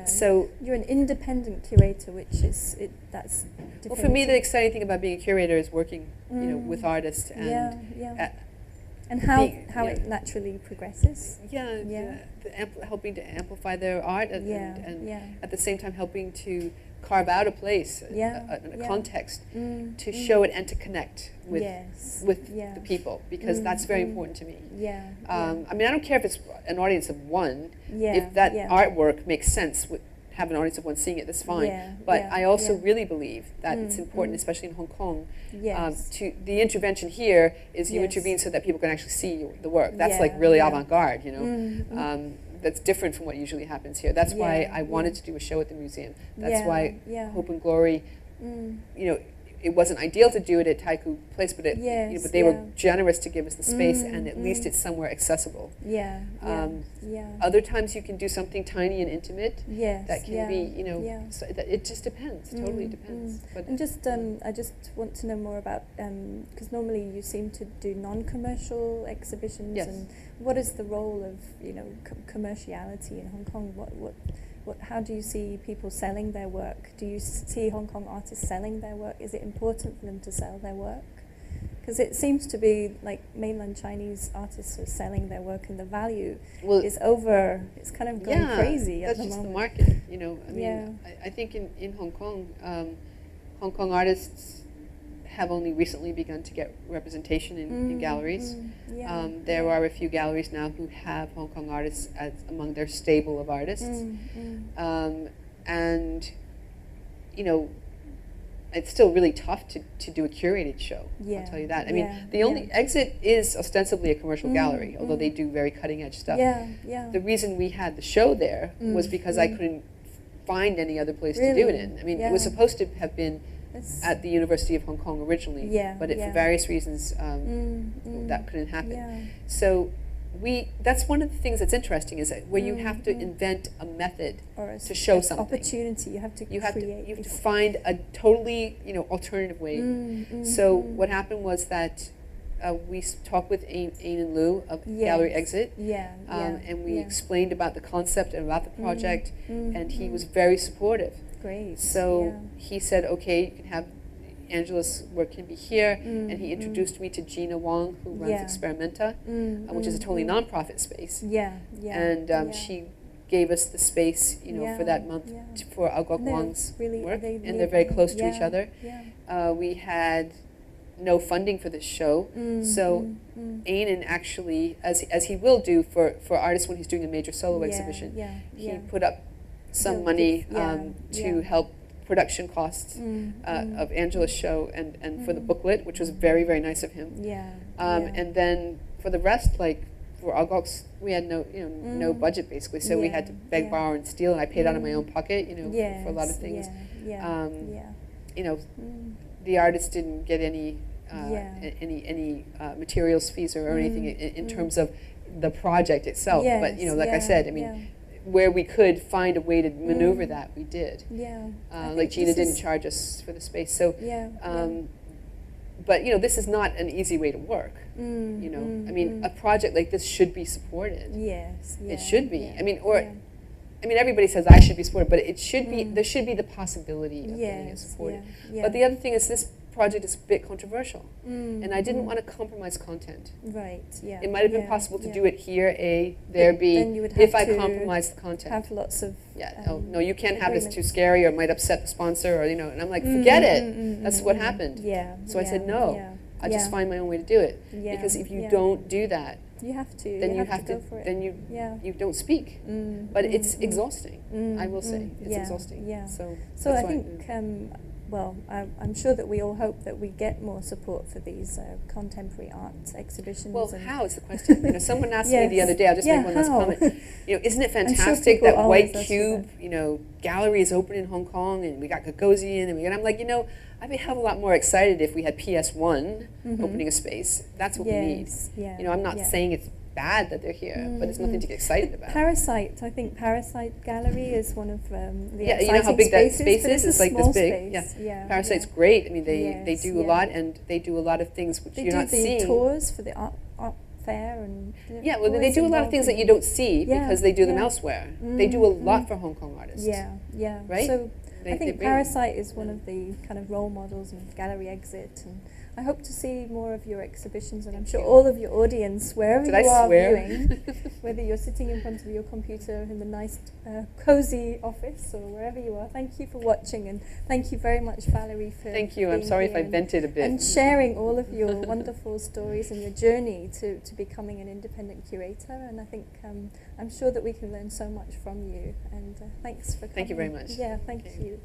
So you're an independent curator, which is that's. Well, for me, the exciting thing about being a curator is working, with artists and and how it naturally progresses. Helping to amplify their art and at the same time helping to carve out a place, a context, to show it and to connect with the people, because that's very important to me. I mean, I don't care if it's an audience of one. If that artwork makes sense, have an audience of one seeing it, that's fine. But I also really believe that it's important, especially in Hong Kong, to the intervention here is you intervene so that people can actually see the work. That's like really avant-garde, that's different from what usually happens here. That's why I wanted to do a show at the museum. That's why Hope and Glory, it wasn't ideal to do it at Taikoo Place, but but they were generous to give us the space, and at least it's somewhere accessible. Other times you can do something tiny and intimate. That can be, so that it just depends. Totally depends. But and I just want to know more about because normally you seem to do non-commercial exhibitions. And what is the role of commerciality in Hong Kong? How do you see people selling their work? Do you see Hong Kong artists selling their work? Is it important for them to sell their work? Because it seems to be like mainland Chinese artists are selling their work, and the value is over. It's kind of going crazy at the moment. That's just the market, I think in Hong Kong artists have only recently begun to get representation in galleries. There are a few galleries now who have Hong Kong artists as among their stable of artists. And, it's still really tough to do a curated show, I'll tell you that. I mean, the only Exit is ostensibly a commercial gallery, although they do very cutting-edge stuff. The reason we had the show there was because I couldn't find any other place to do it in. I mean, it was supposed to have been at the University of Hong Kong originally, but for various reasons that couldn't happen. So that's one of the things that's interesting, is that where you have to invent a method to show something. Opportunity, you have to create. You have to find a totally alternative way. So what happened was that we talked with Ain and Lou of Gallery Exit, and we explained about the concept and about the project, and he was very supportive. Great. So he said, okay, you can have Angela's work can be here, and he introduced me to Gina Wong, who runs Experimenta, which is a totally non-profit space. And she gave us the space, for that month for Agok Wong's work, and they're very close to each other. We had no funding for this show, so Ainan actually, as he will do for artists when he's doing a major solo exhibition, he put up some money to help production costs of Angela's show and for the booklet, which was very, very nice of him. And then for the rest, like for Agok's, we had no budget basically, so we had to beg, borrow, and steal, and I paid out of my own pocket, for a lot of things. The artist didn't get any materials fees or anything in terms of the project itself. But like I said, I mean, where we could find a way to maneuver that, we did. Like Gina didn't charge us for the space. So, but this is not an easy way to work. I mean, a project like this should be supported. It should be. I mean, everybody says I should be supported, but it should be. There should be the possibility of getting it supported. But the other thing is, this project is a bit controversial, and I didn't want to compromise content. It might have been possible to do it here, there, B. If I compromise the content, have lots of oh no, you can't have this, too scary, or it might upset the sponsor, or and I'm like, forget it. That's what happened. So I said no. I just find my own way to do it, because if you don't do that, you have to. Then you have to. Go for it. Then you don't speak. But it's exhausting. I will say it's exhausting. So I think. Well, I'm sure that we all hope that we get more support for these contemporary art exhibitions. Well, how is the question? Someone asked me the other day, I'll just make one last comment. Isn't it fantastic that White Cube, gallery is open in Hong Kong, and we got Gagosian, and I'm like, I'd be a hell of a lot more excited if we had PS1 opening a space. That's what we need. I'm not saying it's bad that they're here, but it's nothing to get excited about. Parasite, I think Parasite Gallery is one of the exciting you know how big spaces, that space is? It's like this big. Space. Parasite's great. I mean, they do a lot, and they do a lot of things which you're not seeing. They do the tours for the art fair, and well, they do a lot of things that you don't see because they do them elsewhere. They do a lot for Hong Kong artists. Right? So I think Parasite is one of the kind of role models of Gallery Exit, and I hope to see more of your exhibitions, and I'm sure all of your audience, wherever you are viewing, whether you're sitting in front of your computer in the nice, cozy office, or wherever you are. Thank you for watching, and thank you very much, Valerie, for Thank you. I'm sorry if I vented a bit. And sharing all of your wonderful stories and your journey to becoming an independent curator. And I think I'm sure that we can learn so much from you. And thanks for coming. Thank you very much. Yeah, thank you.